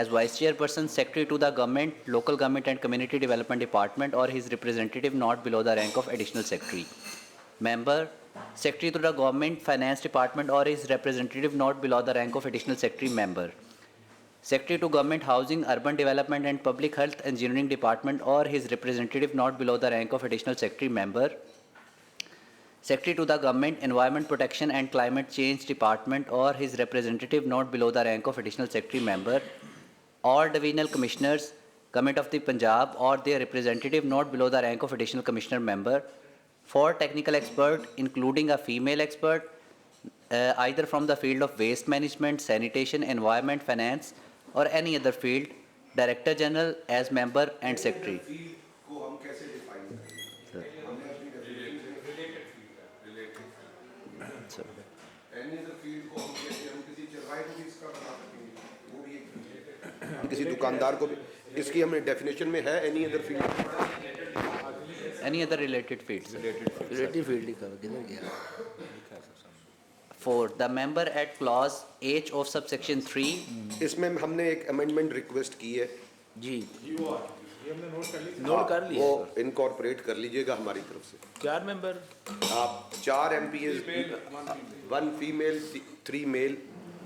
as Vice Chairperson, Secretary to the Government, Local Government and Community Development Department or his representative not below the rank of Additional Secretary. Member, Secretary to the Government, Finance Department or his representative not below the rank of Additional Secretary Member. Secretary to Government, Housing, Urban Development and Public Health Engineering Department or his representative not below the rank of Additional Secretary Member. Secretary to the Government, Environment Protection and Climate Change Department or his representative not below the rank of Additional Secretary Member. All Divisional Commissioners, Government of the Punjab or their representative not below the rank of Additional Commissioner Member. 4 technical expert, including a female expert, either from the field of waste management, sanitation, environment, finance, or any other field, Director General as member and secretary. को हम कैसे define करें? हमने अपनी related any other field को हम कैसे, हम किसी चरवाहे को भी इसका बना सकेंगे, वो भी एक किसी दुकानदार को भी इसकी हमें डेफिनेशन में है any other field, Any other related fields. Relative field लिखा हुआ, किधर गया? 4. The member at clause H of subsection 3. इसमें हमने एक अमेंडमेंट रिक्वेस्ट की है जी, नोट कर लिया। वो इनकॉर्पोरेट कर लीजिएगा हमारी तरफ से। 4 मेंबर, आप 4 MPs, 1 female 3 male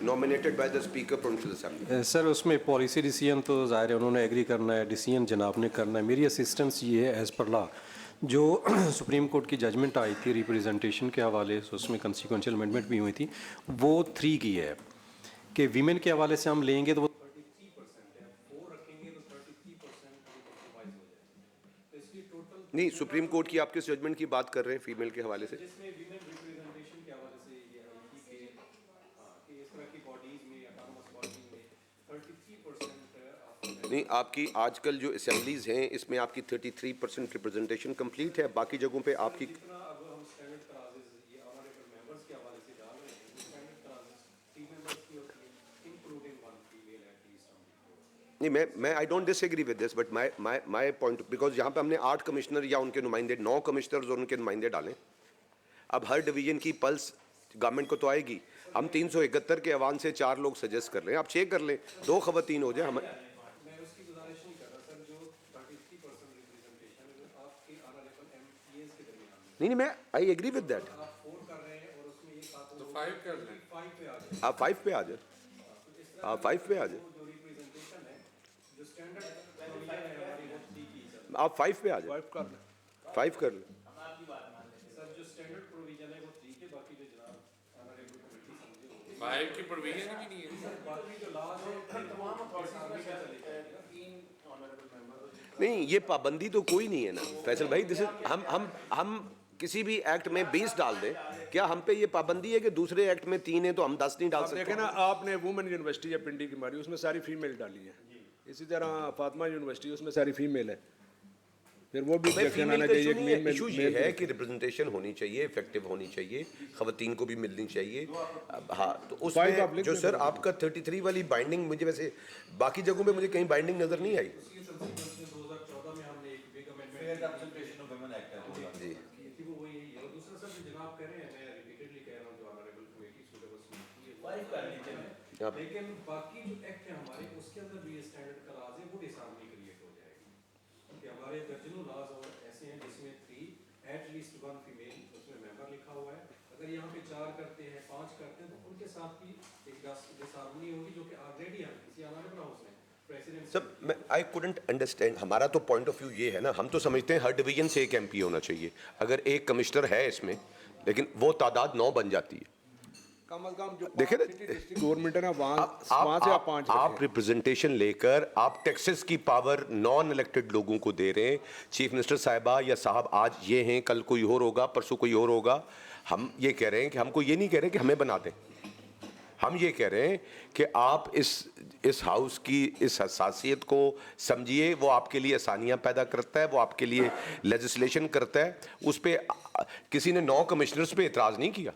nominated by the speaker provincial assembly. Sir उसमें पॉलिसी डिसीजन तो ज़ाहिर है उन्होंने एग्री करना है, डिसीजन जनाब ने करना है। मेरी असिस्टेंस ये है एज़ पर लॉ जो सुप्रीम कोर्ट की जजमेंट आई थी रिप्रेजेंटेशन के हवाले से, उसमें कंसिक्वेंशियल अमेंडमेंट भी हुई थी, वो 3 की है कि वीमेन के हवाले से हम लेंगे तो वो 33% है, 4 रखेंगे तो 33% कॉम्प्रोमाइज़ हो जाएगा। तो इसलिए टोटल नहीं, सुप्रीम कोर्ट की आप किस जजमेंट की बात कर रहे हैं फीमेल के हवाले से? जिसमें वीमेन रिप्रेजेंटेशन के हवाले से ये आई थी कि इस तरह की बॉडीज़ में ऑटोनमस बॉडीज़ में 33% नहीं, आपकी आजकल जो असेंबलीज हैं इसमें आपकी 33% रिप्रेजेंटेशन कंप्लीट है, बाकी जगहों पे आपकी अब हम स्टैंडर्ड क्लासेस ये ऑनरेबल मेंबर्स के हवाले से डाल रहे हैं, स्टैंडर्ड क्लासेस 3 मेंबर्स की होती है इंक्लूडिंग 1 फीमेल एट लीस्ट। नहीं, मैं I don't disagree with this, but my point, because यहाँ पे हमने 8 कमिश्नर या उनके नुमाइंदे, 9 कमिश्नर्स और उनके नुमाइंदे डालें। अब हर डिवीजन की पल्स गवर्नमेंट को तो आएगी, हम 371 के अवान से 4 लोग सजेस्ट कर लें, आप 6 कर लें, 2 खवातीन हो जाए। हम नहीं, मैं आई एग्री विद दैट। आप 5 पे आ जाए, आप 5 पे आ जाए, आप 5 पे आ जाए, 5 कर लें। नहीं, ये पाबंदी तो कोई नहीं है ना फैसल भाई, दिस इज हम किसी भी एक्ट में 20 डाल दें, क्या हम पे ये पाबंदी है कि दूसरे एक्ट में 3 है तो हम 10 नहीं डाल सकते? देखें ना, आपने वुमेन यूनिवर्सिटी या पिंडी की मारी, उसमें सारी फीमेल डाली है, इसी तरह फातिमा यूनिवर्सिटी उसमें सारी फीमेल है, फिर वो भी देखना आना चाहिए। इशू ये है कि रिप्रेजेंटेशन होनी चाहिए, इफेक्टिव होनी चाहिए, खवातीन को भी मिलनी चाहिए। हाँ, तो उसमें जो सर आपका 33 वाली बाइंडिंग, मुझे वैसे बाकी जगहों पे मुझे कहीं बाइंडिंग नजर नहीं आई। 2014 में हमने एक big amendment fair representation of women act है जी, की थी, वो वही है। और दूसरा सर जो जनाब कह रहे हैं लेकिन बाकी जो एक्ट है हमारे उसके अंदर भी स्टैंडर्ड क्लास है वो डिसहार्मनी क्रिएट हो जाएगी कि हमारे दर्जनों लॉज और ऐसे हैं जिसमें 3 एट लीस्ट 1 फीमेल उसमें मेंबर लिखा हुआ है। अगर यहाँ पे 4 करते हैं 5 करते हैं तो उनके साथ भी एक डिसहार्मनी होगी जो कि ऑलरेडी हम किसी हमारे हाउस में सर आई कुडंट अंडरस्टैंड। हमारा तो पॉइंट ऑफ व्यू ये है ना, हम तो समझते हैं हर डिवीजन से एक एमपी होना चाहिए। अगर एक कमिश्नर है इसमें, लेकिन वो तादाद 9 बन जाती है। कम अज कम जो देखिए ना, गवर्नमेंट है ना वहाँ से आप 5 आप रिप्रेजेंटेशन लेकर आप टैक्सेस की पावर नॉन इलेक्टेड लोगों को दे रहे हैं। चीफ मिनिस्टर साहिबा या साहब आज ये हैं, कल कोई और होगा, परसों कोई और होगा। हम ये कह रहे हैं कि हमको ये नहीं कह रहे कि हमें बना दें, हम ये कह रहे हैं कि आप इस हाउस की इस हसासियत को समझिए। वो आपके लिए आसानियां पैदा करता है, वो आपके लिए लेजिस्लेशन करता है। उस पर किसी ने 9 कमिश्नर्स पे एतराज़ नहीं किया।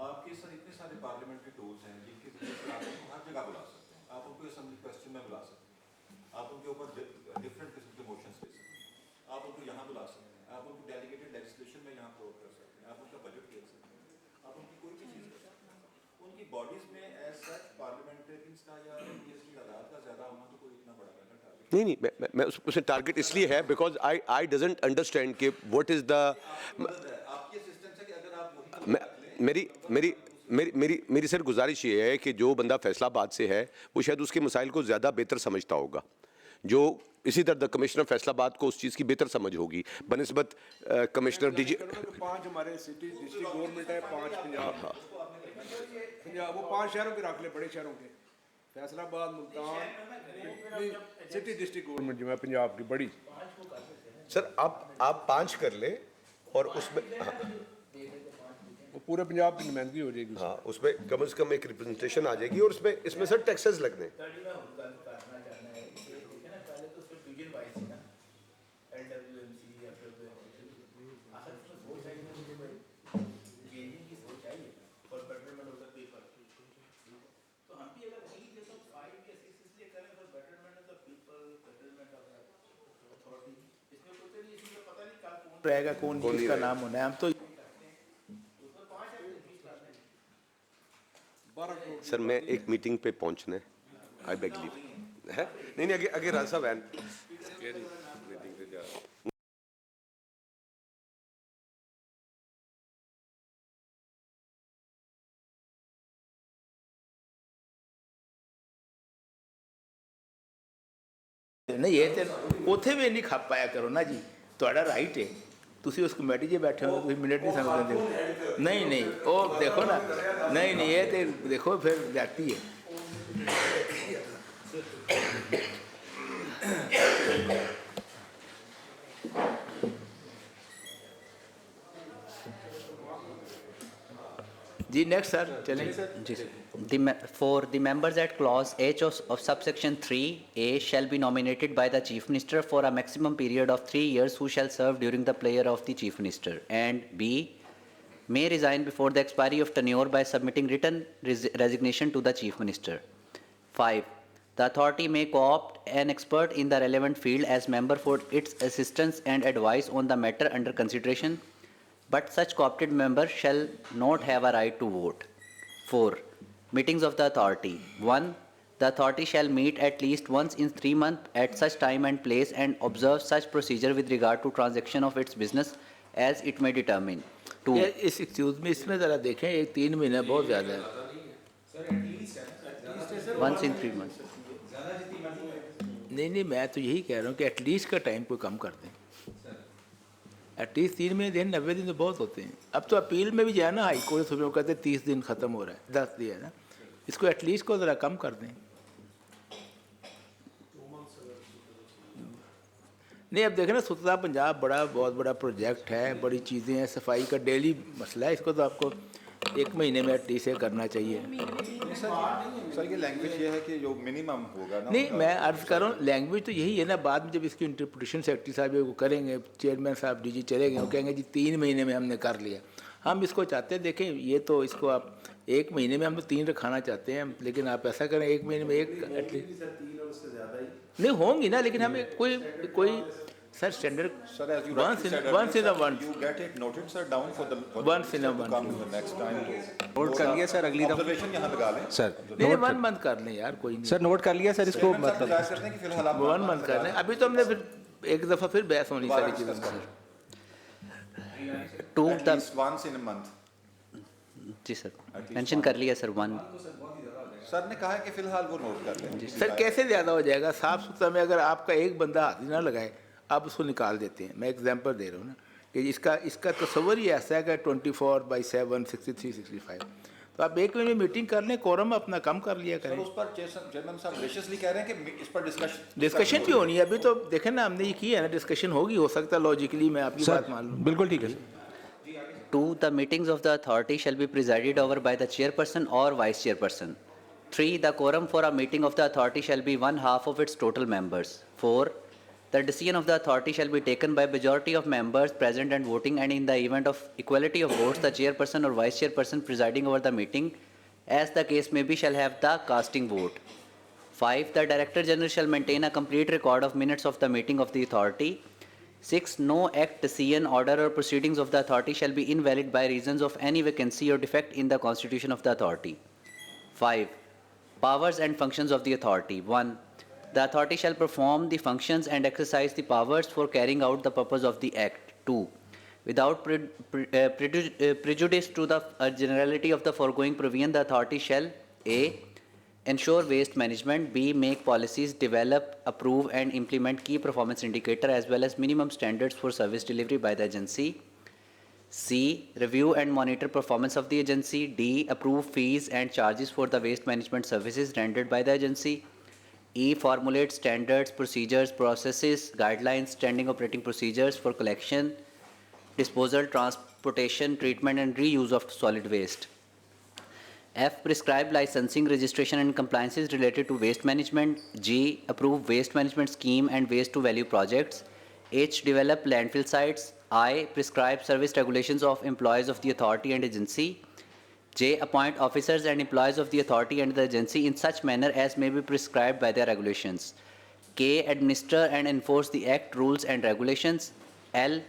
आपके सर इतने सारे पार्लियामेंट्री टूल्स हैं जिनके जरिए आप उनको हर जगह बुला सकते हैं। आप उनको असेंबली क्वेश्चन में बुला सकते हैं, आप उनके ऊपर डिफरेंट किस्म के मोशंस ले सकते हैं, आप उनको यहाँ बुला सकते हैं, आप उनको डेलीगेटेड लेजिस्लेशन में यहाँ प्रोव कर सकते हैं, आप उनका बजट ले सकते हैं, आप उनकी कोई भी चीज़ कर सकते हैं। उनकी बॉडीज़ में एज सच पार्लियामेंटेरियंस का या एमपीएस की तादाद का ज़्यादा होना तो कोई इतना बड़ा टारगेट नहीं, मैं उसे टारगेट इसलिए है बिकॉज आई डजंट अंडरस्टैंड कि व्हाट इज़ द आपकी असिस्टेंस है कि अगर आप मेरी सर गुजारिश ये है कि जो बंदा फैसलाबाद से है वो शायद उसके मसाइल को ज़्यादा बेहतर समझता होगा। जो इसी तरह कमिश्नर फैसलाबाद को उस चीज़ की बेहतर समझ होगी बनिस्बत कमिश्नर डीजी। 5 हमारे सिटी डिस्ट्रिक्ट गवर्नमेंट है, 5 पंजाब वो 5 शहरों के रख ले, बड़े शहरों के Faisalabad, Multan, city district government जो है पंजाब की बड़ी। सर आप 5 कर ले और उसमें वो पूरे पंजाब की नुमाइंदगी हो जाएगी। हाँ, उसमें कम से कम एक रिप्रेजेंटेशन आ जाएगी और इसमें सर टैक्सेस लगने। रहेगा कौन किसका नाम होना है। हम तो सर मैं एक मीटिंग पे पहुंचना है, आई बेग लीव है। नहीं आगे राज साहब हैं मीटिंग पे जा। नहीं ये तो ਉੱਥੇ ਵੀ ਨਹੀਂ ਖੱਪ ਪਾਇਆ ਕਰੋ ਨਾ ਜੀ, ਤੁਹਾਡਾ ਰਾਈਟ ਹੈ। ਤੁਸੀਂ ਉਸ ਕਮੇਟੀ 'ਚ ਬੈਠੇ ਹੋ, ਤੁਸੀਂ ਮਿੰਟ नहीं समझते। नहीं वो देखो ना, नहीं ये तो देखो फिर जाती है। जी नेक्स्ट सर चलेंगे जी sir. For the members at clause H of subsection 3A shall be nominated by the Chief Minister for a maximum period of 3 years who shall serve during the pleasure of the Chief Minister, and B may resign before the expiry of tenure by submitting written resignation to the Chief Minister. 5. The authority may co-opt an expert in the relevant field as member for its assistance and advice on the matter under consideration, but such co-opted member shall not have a right to vote. 4. Meetings of the authority. 1. The authority shall meet at least once in 3 months at such time and place and observe such procedure with regard to transaction of its business as it may determine. 2. इस excuse में इसमें ज़रा देखें, एक 3 महीने बहुत ज़्यादा है। Once in 3 months. नहीं मैं तो यही कह रहा हूँ कि एटलीस्ट का टाइम कोई कम कर दें। एटलीस्ट 3 महीने दिन, 90 दिन तो बहुत होते हैं। अब तो अपील में भी जाए ना, हाई कोर्ट सुप्रीम कोर्ट कहते 30 दिन ख़त्म हो रहा है, 10 दिन है ना, इसको एटलीस्ट को ज़रा कम कर दें। नहीं अब देखें ना, स्वच्छता पंजाब बहुत बड़ा प्रोजेक्ट है, बड़ी चीज़ें हैं, सफाई का डेली मसला है, इसको तो आपको 1 महीने में एटलीस्ट ये करना चाहिए। सर ये लैंग्वेज ये है कि जो मिनिमम होगा ना, नहीं मैं अर्ज़ कर रहा हूँ लैंग्वेज तो यही है ना। बाद में जब इसकी इंटरप्रिटेशन सेक्रेटरी साहब वो करेंगे, चेयरमैन साहब डीजी चले गए, वो कहेंगे जी 3 महीने में हमने कर लिया। हम इसको चाहते हैं, देखें ये तो इसको आप एक महीने में हम तो 3 रखाना चाहते हैं, लेकिन आप ऐसा करें एक महीने में एक एटलीस्ट नहीं होंगी ना, लेकिन हमें कोई sir standard Sir, as you once rightly in said once earlier, in a sir, one you get it noted, sir, down for the Once in a to month. come in the next time to note कर लिया sir, अगली दफा observation यहाँ लगा लें। Sir नहीं note 1 month कर लें यार, कोई नहीं सर नोट कर लिया सर इसको Chairman साहब मतलब गुजारिश करते हैं कि फिलहाल आप 1 मंथ कर लें। अभी तो हमने फिर एक दफ़ा फिर बहस होनी सारी चीज़ों में sir. To at the least once in a month। जी सर मेंशन कर लिया सर 1। सर ने कहा है कि फिलहाल वो नोट कर लें। सर कैसे ज़्यादा हो जाएगा? साफ़ सुथरा में अगर आपका एक बंदा हाथ ही ना लगाए, आप उसको निकाल देते हैं। मैं एग्जांपल दे रहा हूँ ना कि इसका तस्वर ही ऐसा है कि 24/7 63 65। तो आप एक मिनट में मीटिंग कर लें, कोरम अपना कम कर लिया सर करें। उस पर चेयरमैन साहब ग्रेशियसली कह रहे हैं कि इस पर डिस्कशन भी होनी है। अभी तो देखें ना, हमने ये की है ना, डिस्कशन होगी, हो सकता है लॉजिकली मैं आपकी बात मान लूँ। बिल्कुल ठीक है। 2 the meetings of the authority shall be presided over by the chairperson or vice chairperson. 3 the quorum for a meeting of the authority shall be 1/2 of its total members. 4 the decision of the authority shall be taken by majority of members present and voting, and in the event of equality of votes the chairperson or vice chairperson presiding over the meeting, as the case may be, shall have the casting vote. 5 the director general shall maintain a complete record of minutes of the meeting of the authority. 6 no act, decision, order or proceedings of the authority shall be invalid by reasons of any vacancy or defect in the constitution of the authority. 5 powers and functions of the authority. 1 the authority shall perform the functions and exercise the powers for carrying out the purpose of the act. 2 without prejudice to the generality of the foregoing provision, the authority shall a ensure waste management, b make policies, develop, approve and implement key performance indicator as well as minimum standards for service delivery by the agency. C review and monitor performance of the agency. D approve fees and charges for the waste management services rendered by the agency. E formulate standards, procedures, processes, guidelines, standing operating procedures for collection, disposal, transportation, treatment and reuse of solid waste. F prescribe licensing, registration and compliances related to waste management. G approve waste management scheme and waste to value projects. H develop landfill sites. I prescribe service regulations of employees of the authority and agency. J appoint officers and employees of the authority and the agency in such manner as may be prescribed by their regulations. K administer and enforce the act, rules and regulations. L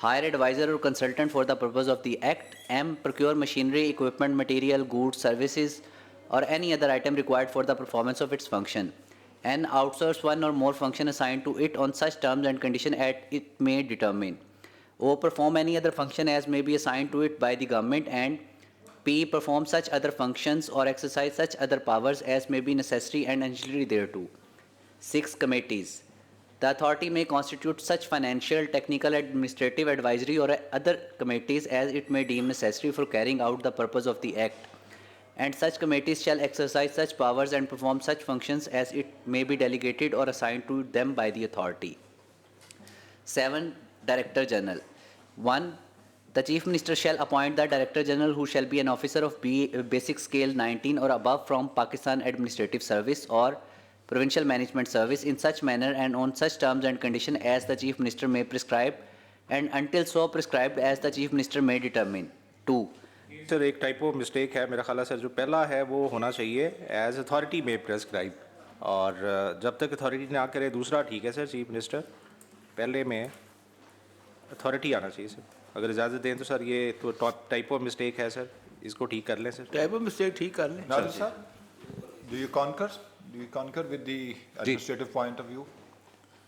hire advisor or consultant for the purpose of the act. M procure machinery, equipment, material, goods, services or any other item required for the performance of its function. N outsource one or more function assigned to it on such terms and condition as it may determine. O perform any other function as may be assigned to it by the government. And P perform such other functions or exercise such other powers as may be necessary and ancillary thereto. 6 committees. The authority may constitute such financial, technical, administrative, advisory or other committees as it may deem necessary for carrying out the purpose of the act, and such committees shall exercise such powers and perform such functions as it may be delegated or assigned to them by the authority. 7 Director General. 1 the Chief Minister shall appoint the Director General, who shall be an officer of basic scale 19 or above from Pakistan Administrative Service or Provincial Management Service in such manner and on such terms and condition as the Chief Minister may prescribe and until so prescribed as the Chief Minister may determine. 2 sir एक typo mistake है मेरा ख्याल है sir, जो पहला है वो होना चाहिए एज अथॉरिटी में प्रेस्क्राइब, और जब तक अथॉरिटी ना करे दूसरा ठीक है सर, चीफ मिनिस्टर पहले में अथॉरिटी आना चाहिए सर। अगर इजाज़त दें तो सर ये तो टाइपो मिस्टेक है सर, इसको ठीक कर लें सर। टाइप ऑफ मिस्टेक ठीक कर लें। नादिर साहब, do you concur with the administrative point of view?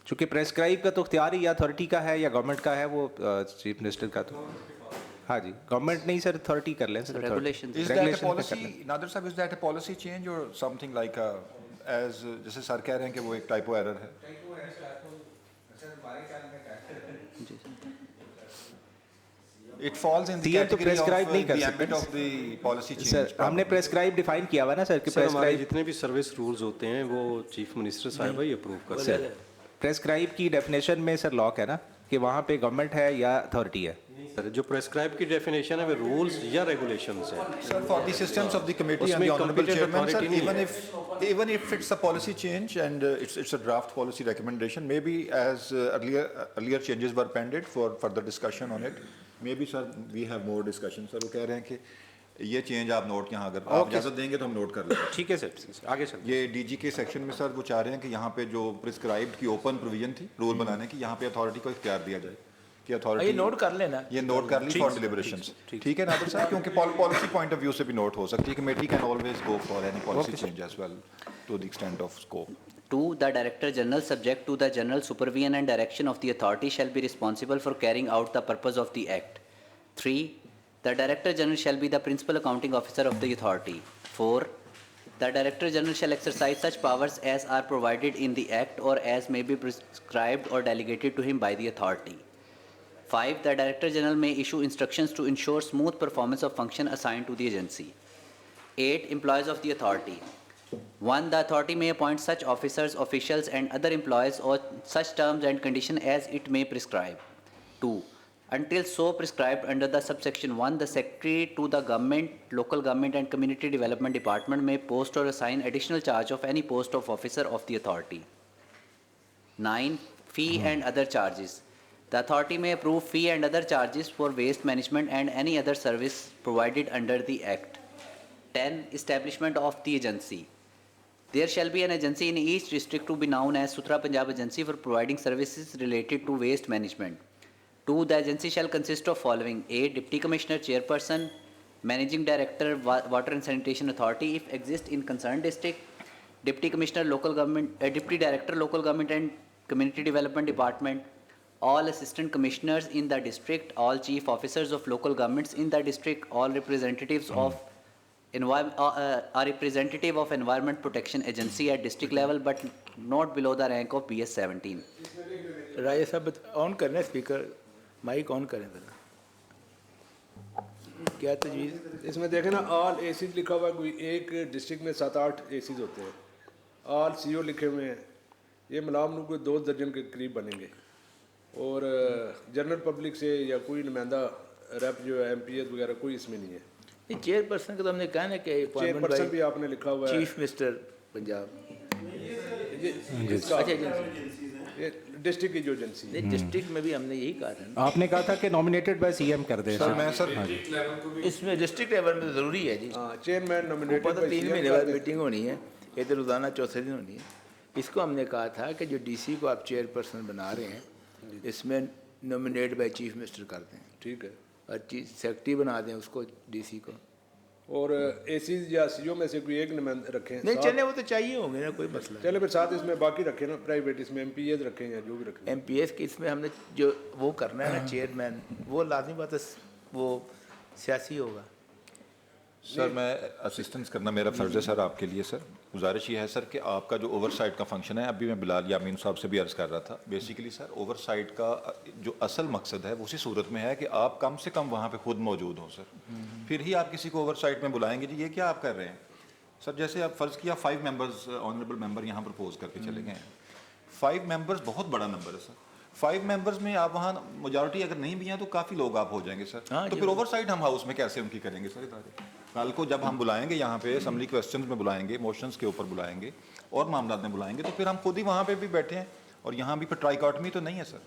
चूँकि प्रेस्क्राइब का तो इख्तियार ही या अथॉरिटी का है या गवर्नमेंट का है, वो चीफ मिनिस्टर का तो हाँ जी गवर्नमेंट नहीं सर, अथॉरिटी कर लें sir. regulations. Is that a policy, Nadir साहब, is that a policy change or something like as जैसे सर कह रहे हैं कि वो एक typo error है? It falls in the CM तो category of prescribe नहीं कर the सकते ambit of the policy change. Sir हमने प्रेस्क्राइब डिफाइन किया हुआ ना सर कि सर हमारे प्रेस्क्राइब जितने भी सर्विस रूल्स होते हैं वो चीफ मिनिस्टर साहब ही अप्रूव करते हैं। सर प्रेस्क्राइब की डेफिनेशन में सर लॉक है ना कि वहाँ पे गवर्नमेंट है या अथॉरिटी है। सर जो प्रेस्क्राइब की डेफिनेशन है वो रूल्स या रेगुलेशंस हैं। Sir, for the systems of the committee and the उसमें honorable competent chairman, sir, authority नहीं even if it's a policy change and it's a draft policy recommendation, maybe as earlier changes were pended for further discussion on it, maybe sir we have more discussion. Sir, वो कह रहे हैं कि ये change आप note यहाँ अगर आप इजाज़त देंगे तो हम नोट कर लेंगे। ठीक है सर, आगे चल। ये डीजी के सेक्शन में सर वो चाह रहे हैं कि यहाँ पे जो प्रिस्क्राइब्ड की ओपन प्रोविजन थी रूल बनाने की, यहाँ पे अथॉरिटी को इख्तियार दिया जाए कि ये अथॉरिटी नोट कर लेना। ये नोट कर ली फॉर डिलिब्रेशंस। ठीक है नादिर साहब, क्योंकि पॉलिसी पॉइंट ऑफ व्यू से भी नोट हो सकती है। Committee can always go for any policy change as well to the extent of scope. 2. The Director General, subject to the general supervision and direction of the authority, shall be responsible for carrying out the purpose of the Act. 3. The Director General shall be the principal accounting officer of the authority. 4. The Director General shall exercise such powers as are provided in the Act or as may be prescribed or delegated to him by the authority. 5. The Director General may issue instructions to ensure smooth performance of function assigned to the agency. 8. Employees of the authority. 1. The authority may appoint such officers, officials and other employees on such terms and conditions as it may prescribe. 2. Until so prescribed under the subsection 1, the Secretary to the Government, Local Government and Community Development Department may post or assign additional charge of any post of officer of the authority. 9. Fee and other charges. The authority may approve fee and other charges for waste management and any other service provided under the Act. 10. Establishment of the agency. There shall be an agency in each district to be known as Suthra Punjab Agency for providing services related to waste management. 2. The agency shall consist of following: A. Deputy Commissioner Chairperson, Managing Director Water and Sanitation Authority if exist in concerned district, Deputy Commissioner Local Government, Deputy Director Local Government and Community Development Department, all Assistant Commissioners in the district, all Chief Officers of local governments in the district, all representatives of a representative of Environment Protection Agency at district level but not below the rank of BS 17. राजा साहब on करना है speaker, mic on करें जरा। क्या तजवीज़? इसमें देखें ना, ऑल एसीज लिखा हुआ है, कोई एक डिस्ट्रिक्ट में 7-8 एसीज होते हैं, ऑल सीओ लिखे हुए हैं, ये मिलाम लोग कोई 2 दर्जन के करीब बनेंगे। और जनरल पब्लिक से या कोई नुमाइंदा रेप जो है MPS वगैरह कोई इसमें नहीं है। ये चेयरपर्सन का तो हमने कहा ना कि चेयरपर्सन भी आपने लिखा हुआ है, चीफ मिनिस्टर पंजाब। अच्छा, ये डिस्ट्रिक्ट की जो एजेंसी है, डिस्ट्रिक्ट में भी हमने यही कहा था। आपने कहा था कि नॉमिनेटेड बाय CM कर दे। सर मैं सर इसमें डिस्ट्रिक्ट लेवल में तो ज़रूरी है जी। चेयरमैन नॉमिनेटेड ऊपर तो 3 महीने बाद मीटिंग होनी है, ये तो रोज़ाना चौथे दिन होनी है। इसको हमने कहा था कि जो DC को आप चेयरपर्सन बना रहे हैं, इसमें नॉमिनेट बाय चीफ मिनिस्टर कर दें। ठीक है, और चीफ सेक्रेटरी बना दें उसको DC को। और एसीज या सीओ में से कोई एक नुमाइंदा रखें। नहीं चले, वो तो चाहिए होंगे ना, कोई मसला चले फिर साथ इसमें बाकी रखें ना, प्राइवेट इसमें MPS रखें या जो भी रखें। MPS के इसमें हमने जो वो करना है ना चेयरमैन, वो लाजमी बात है, वो सियासी होगा। सर मैं असिस्टेंस करना मेरा फ़र्ज़ है सर आपके लिए। सर गुजारिश ये है सर कि आपका जो ओवरसाइट का फंक्शन है, अभी मैं बिलाल यामीन साहब से भी अर्ज़ कर रहा था, बेसिकली सर ओवरसाइट का जो असल मकसद है वो उसी सूरत में है कि आप कम से कम वहाँ पे खुद मौजूद हों सर, फिर ही आप किसी को ओवरसाइट में बुलाएंगे। जी ये क्या आप कर रहे हैं सर? जैसे आप फ़र्ज़ किया 5 मेंबर्स ऑनरेबल मेंबर यहाँ प्रपोज करके चले गए हैं। 5 मेंबर्स बहुत बड़ा नंबर है सर। 5 मेंबर्स में आप वहाँ मेजॉरिटी अगर नहीं भी हैं तो काफ़ी लोग आप हो जाएंगे सर। तो फिर ओवरसाइट हम हाउस में कैसे उनकी करेंगे सर? इदारे कल को जब हम बुलाएंगे यहाँ पे असम्बली क्वेश्चंस में बुलाएंगे, मोशंस के ऊपर बुलाएंगे और मामला में बुलाएंगे, तो फिर हम खुद ही वहाँ पे भी बैठे हैं और यहाँ भी फिर ट्राइकॉटमी तो नहीं है सर।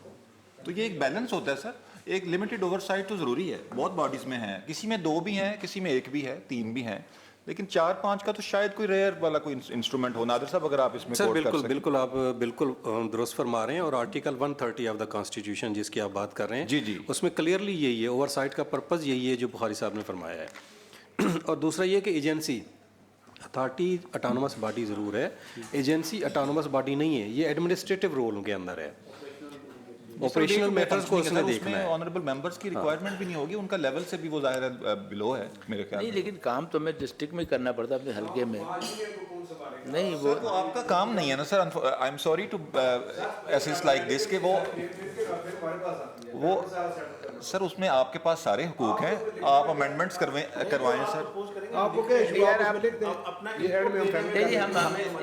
तो ये एक बैलेंस होता है सर, एक लिमिटेड ओवरसाइट तो ज़रूरी है। बहुत बॉडीज़ में है, किसी में 2 भी हैं, किसी में 1 भी है, 3 भी हैं, लेकिन 4-5 का तो शायद कोई रेयर वाला कोई इंस्ट्रूमेंट हो। नादिर साहब अगर आप इसमें सर बिल्कुल आप बिल्कुल दुरुस्त फरमा रहे हैं। और आर्टिकल 130 ऑफ द कॉन्स्टिट्यूशन जिसकी आप बात कर रहे हैं, जी उसमें क्लियरली यही है, ओवरसाइट का पर्पज़ यही है जो बुखारी साहब ने फरमाया है। और दूसरा ये कि एजेंसी अथॉरिटी ऑटोनोमस बॉडी ज़रूर है, एजेंसी ऑटोनोमस बॉडी नहीं है, ये एडमिनिस्ट्रेटिव रोल के अंदर है। ऑपरेशनल मैटर्स को उसने देखना है। ऑनरेबल मेंबर्स की रिक्वायरमेंट भी नहीं होगी, उनका लेवल से भी वो ज़ाहिर है बिलो है मेरे ख्याल नहीं, लेकिन काम तो हमें डिस्ट्रिक्ट में करना पड़ता है, अपने हल्के में नहीं। वो आपका काम नहीं है ना sir. I am sorry to assist like this के वो सर उसमें आपके पास सारे हुकूक हैं, आप अमेंडमेंट्स करवाएं सर। आपको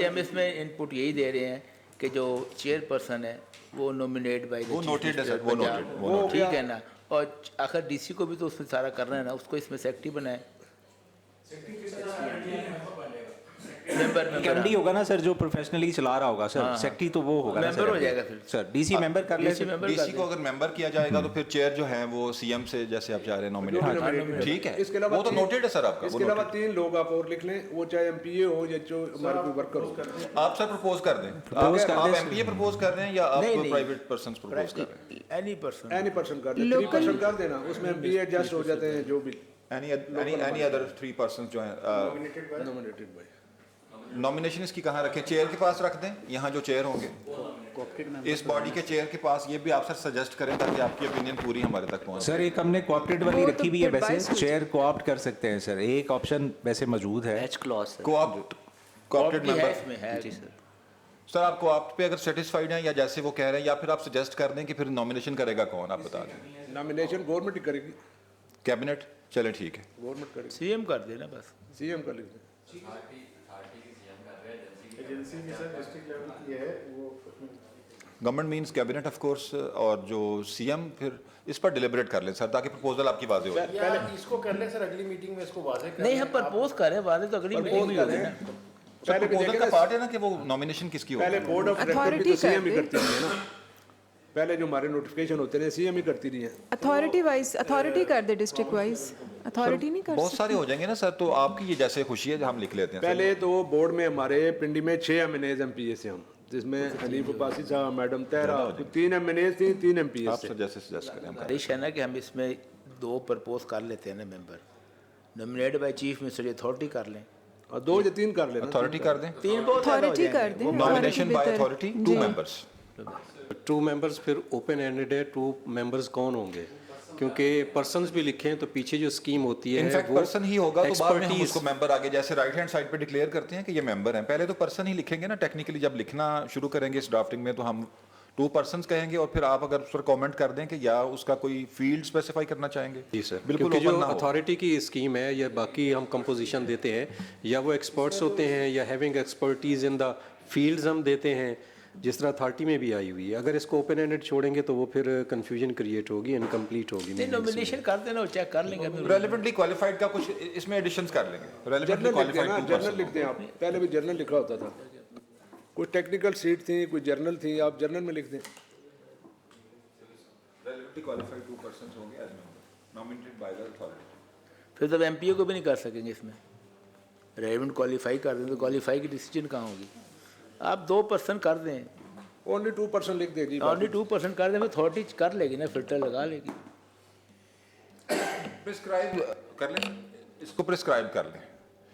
हम इसमें इनपुट यही दे रहे हैं कि जो चेयरपर्सन है वो नॉमिनेट बाय वो नोटेड है सर, वो ठीक है ना। और आखिर DC को भी तो उसमें सारा करना है ना, उसको इसमें सेक्रेटरी बनाए। कैमडी होगा ना सर, जो प्रोफेशनली चला रहा होगा सर, सेक्रेटरी तो वो होगा ना मेंबर हो जाएगा फिर। सर। डीसी मेंबर कर ले, डीसी को अगर मेंबर किया जाएगा तो फिर चेयर जो है वो सीएम से जैसे आप चाह रहे हैं नॉमिनेट, ठीक है, इसके अलावा वो तो नोटेड है सर आपका। इसके अलावा 3 लोग आप और लिख लें, वो चाहे एमपीए हो या जो हमारे कोई वर्कर हो। आप सर प्रपोज कर दें, आप एमपीए प्रपोज कर रहे हैं या आप प्राइवेट पर्सन प्रपोज कर रहे हैं? एनी पर्सन एनी पर्सन कर दे, 3% कर देना, उसमें एमपीए एडजस्ट हो जाते हैं जो भी एनी अदर 3 पर्सन जो हैं नॉमिनेटेड बाय। नॉमिनेशन इसकी कहाँ रखें? चेयर के पास रख दें, यहाँ जो चेयर होंगे इस बॉडी के चेयर के पास, ये भी आप सर सजेस्ट करें ताकि आपकी ओपिनियन पूरी हमारे तक पहुंचे। सर एक हमने कोऑप्टेड वाली वो रखी तो हुई है, advice वैसे चेयर कोऑप्ट कर सकते हैं सर, एक ऑप्शन वैसे मौजूद है। एच क्लॉज कोऑप्टेड है मेंबर इसमें है। जी सर। सर आप कोऑप्ट पे अगर सेटिस्फाइड हैं या जैसे वो कह रहे हैं, या फिर आप सजेस्ट कर दें कि फिर नॉमिनेशन करेगा कौन, आप बता दें। नॉमिनेशन गवर्नमेंट ही करेगी, कैबिनेट, चले ठीक है। गवर्नमेंट करेगी, सीएम कर देना बस। सीएम कर लिख दें। एजेंसी भी सर डिस्ट्रिक्ट लेवल की है वो। Government means cabinet of course, और जो सीएम फिर इस पर डिलिबरेट कर लें सर, ताकि प्रपोजल आपकी वाजे हो जाए। या इसको कर ले सर, अगली मीटिंग में इसको वाजे कर नहीं, हम प्रपोज करें, वादे तो अगली मीटिंग में होगी ना। सर प्रपोजल का पार्ट है ना कि वो नॉमिनेशन किसकी पहले होगी। बोर्ड ऑफ डायरेक्टर भी Authority तो सीएम ही कर करती है ना, पहले जो हमारे नोटिफिकेशन होते हैं सीएम ही करती रही है। अथॉरिटी वाइज, अथॉरिटी कर दे, डिस्ट्रिक्ट वाइज अथॉरिटी नहीं कर बहुत सारे हो जाएंगे ना सर, तो आपकी ये जैसे खुशी है हम लिख लेते हैं। पहले तो बोर्ड में हमारे पिंडी में 6 एमएनएज एमपीए से हम, जिसमें हनीफ अब्बासी साहब, मैडम तहरा, 3 एमएनएज थी, 3 एमपीए आप से। सर जैसे सजेस्ट करें हम करें। हरीश है ना कि हम इसमें 2 प्रपोज कर लेते हैं ना member, nominated by chief minister, authority कर लें, और 2 या 3 कर लेना। अथॉरिटी कर दें, 3 बहुत ज़्यादा हो अथॉरिटी कर जाएंगे। दें। नॉमिनेशन बाय बेहतर। Authority 2 members. 2 मेंबर्स फिर ओपन एंडेड है, 2 मेंबर्स कौन होंगे? क्योंकि पर्सन्स भी लिखे हैं तो पीछे जो स्कीम होती है इनफैक्ट वो पर्सन ही होगा, तो बाद में हम expertise- उसको मेंबर आगे जैसे राइट हैंड साइड पे डिक्लेयर करते हैं कि ये मेंबर हैं, पहले तो पर्सन ही लिखेंगे ना। टेक्निकली जब लिखना शुरू करेंगे इस ड्राफ्टिंग में तो हम 2 पर्सन्स कहेंगे, और फिर आप अगर उस पर कमेंट कर दें कि या उसका कोई फील्ड स्पेसिफाई करना चाहेंगे। जी सर, बिल्कुल क्योंकि जो open ना हो। अथॉरिटी की स्कीम है या बाकी हम कंपोजिशन देते हैं, या वो एक्सपर्ट्स होते हैं या having expertise in the fields हम देते हैं, जिस तरह अथॉरिटी में भी आई हुई है। अगर इसको ओपन एंडेड छोड़ेंगे तो वो फिर कंफ्यूजन क्रिएट होगी, इनकम्प्लीट होगी। नहीं, नॉमिनेशन कर देना, वो चेक कर लेंगे। रेलेवेंटली क्वालिफाइड का कुछ इसमें एडिशंस कर लेंगे। रेलेवेंटली जर्नल लिखते हैं ना, क्वालिफाइड जर्नल लिखते हैं आप, पहले भी जर्नल लिखा होता था, कोई टेक्निकल सीट थी, कोई जर्नल थी, आप जर्नल में लिख दें। रेलेवेंटली क्वालिफाइड 2 पर्सन्स होंगे as member nominated by the authority. फिर तो एमपीए को भी नहीं कर सकेंगे इसमें, रेलेवेंट क्वालिफाई कर दें तो क्वालिफाई की डिसीजन कहाँ होगी। आप 2 पर्सन कर दें, ओनली 2% लिख दें जी। ओनली 2% कर दें, फिर अथॉरिटी कर लेगी ना, फिल्टर लगा लेगी। प्रिस्क्राइब कर लें, इसको प्रिस्क्राइब कर लें।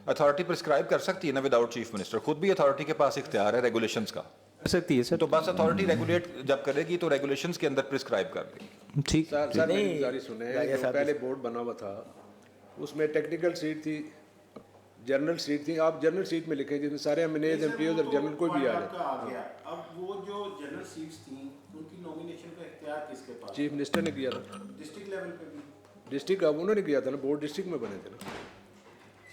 अथॉरिटी प्रिस्क्राइब कर सकती है ना विदाउट चीफ मिनिस्टर, खुद भी अथॉरिटी के पास इख्तियार है रेगुलेशंस का। कर सकती है सर, तो बस अथॉरिटी रेगुलेट जब करेगी तो रेगुलेशंस के अंदर प्रिस्क्राइब कर देगी। ठीक। सर नहीं, मेरी गुजारिश सुने, राजा जो साहब पहले बोर्ड बना हुआ था उसमें टेक्निकल सीट थी, जनरल सीट थी, आप जनरल सीट में लिखें जिसमें सारे एमएनएज एमपीओ और जनरल कोई भी आ जाए। आ गया। अब वो जो जनरल सीट्स थी उनकी नॉमिनेशन का इख्तियार किसके पास? चीफ मिनिस्टर ने किया था, डिस्ट्रिक्ट लेवल पे भी। डिस्ट्रिक्ट अब उन्होंने किया था ना, बोर्ड डिस्ट्रिक्ट में बने थे ना।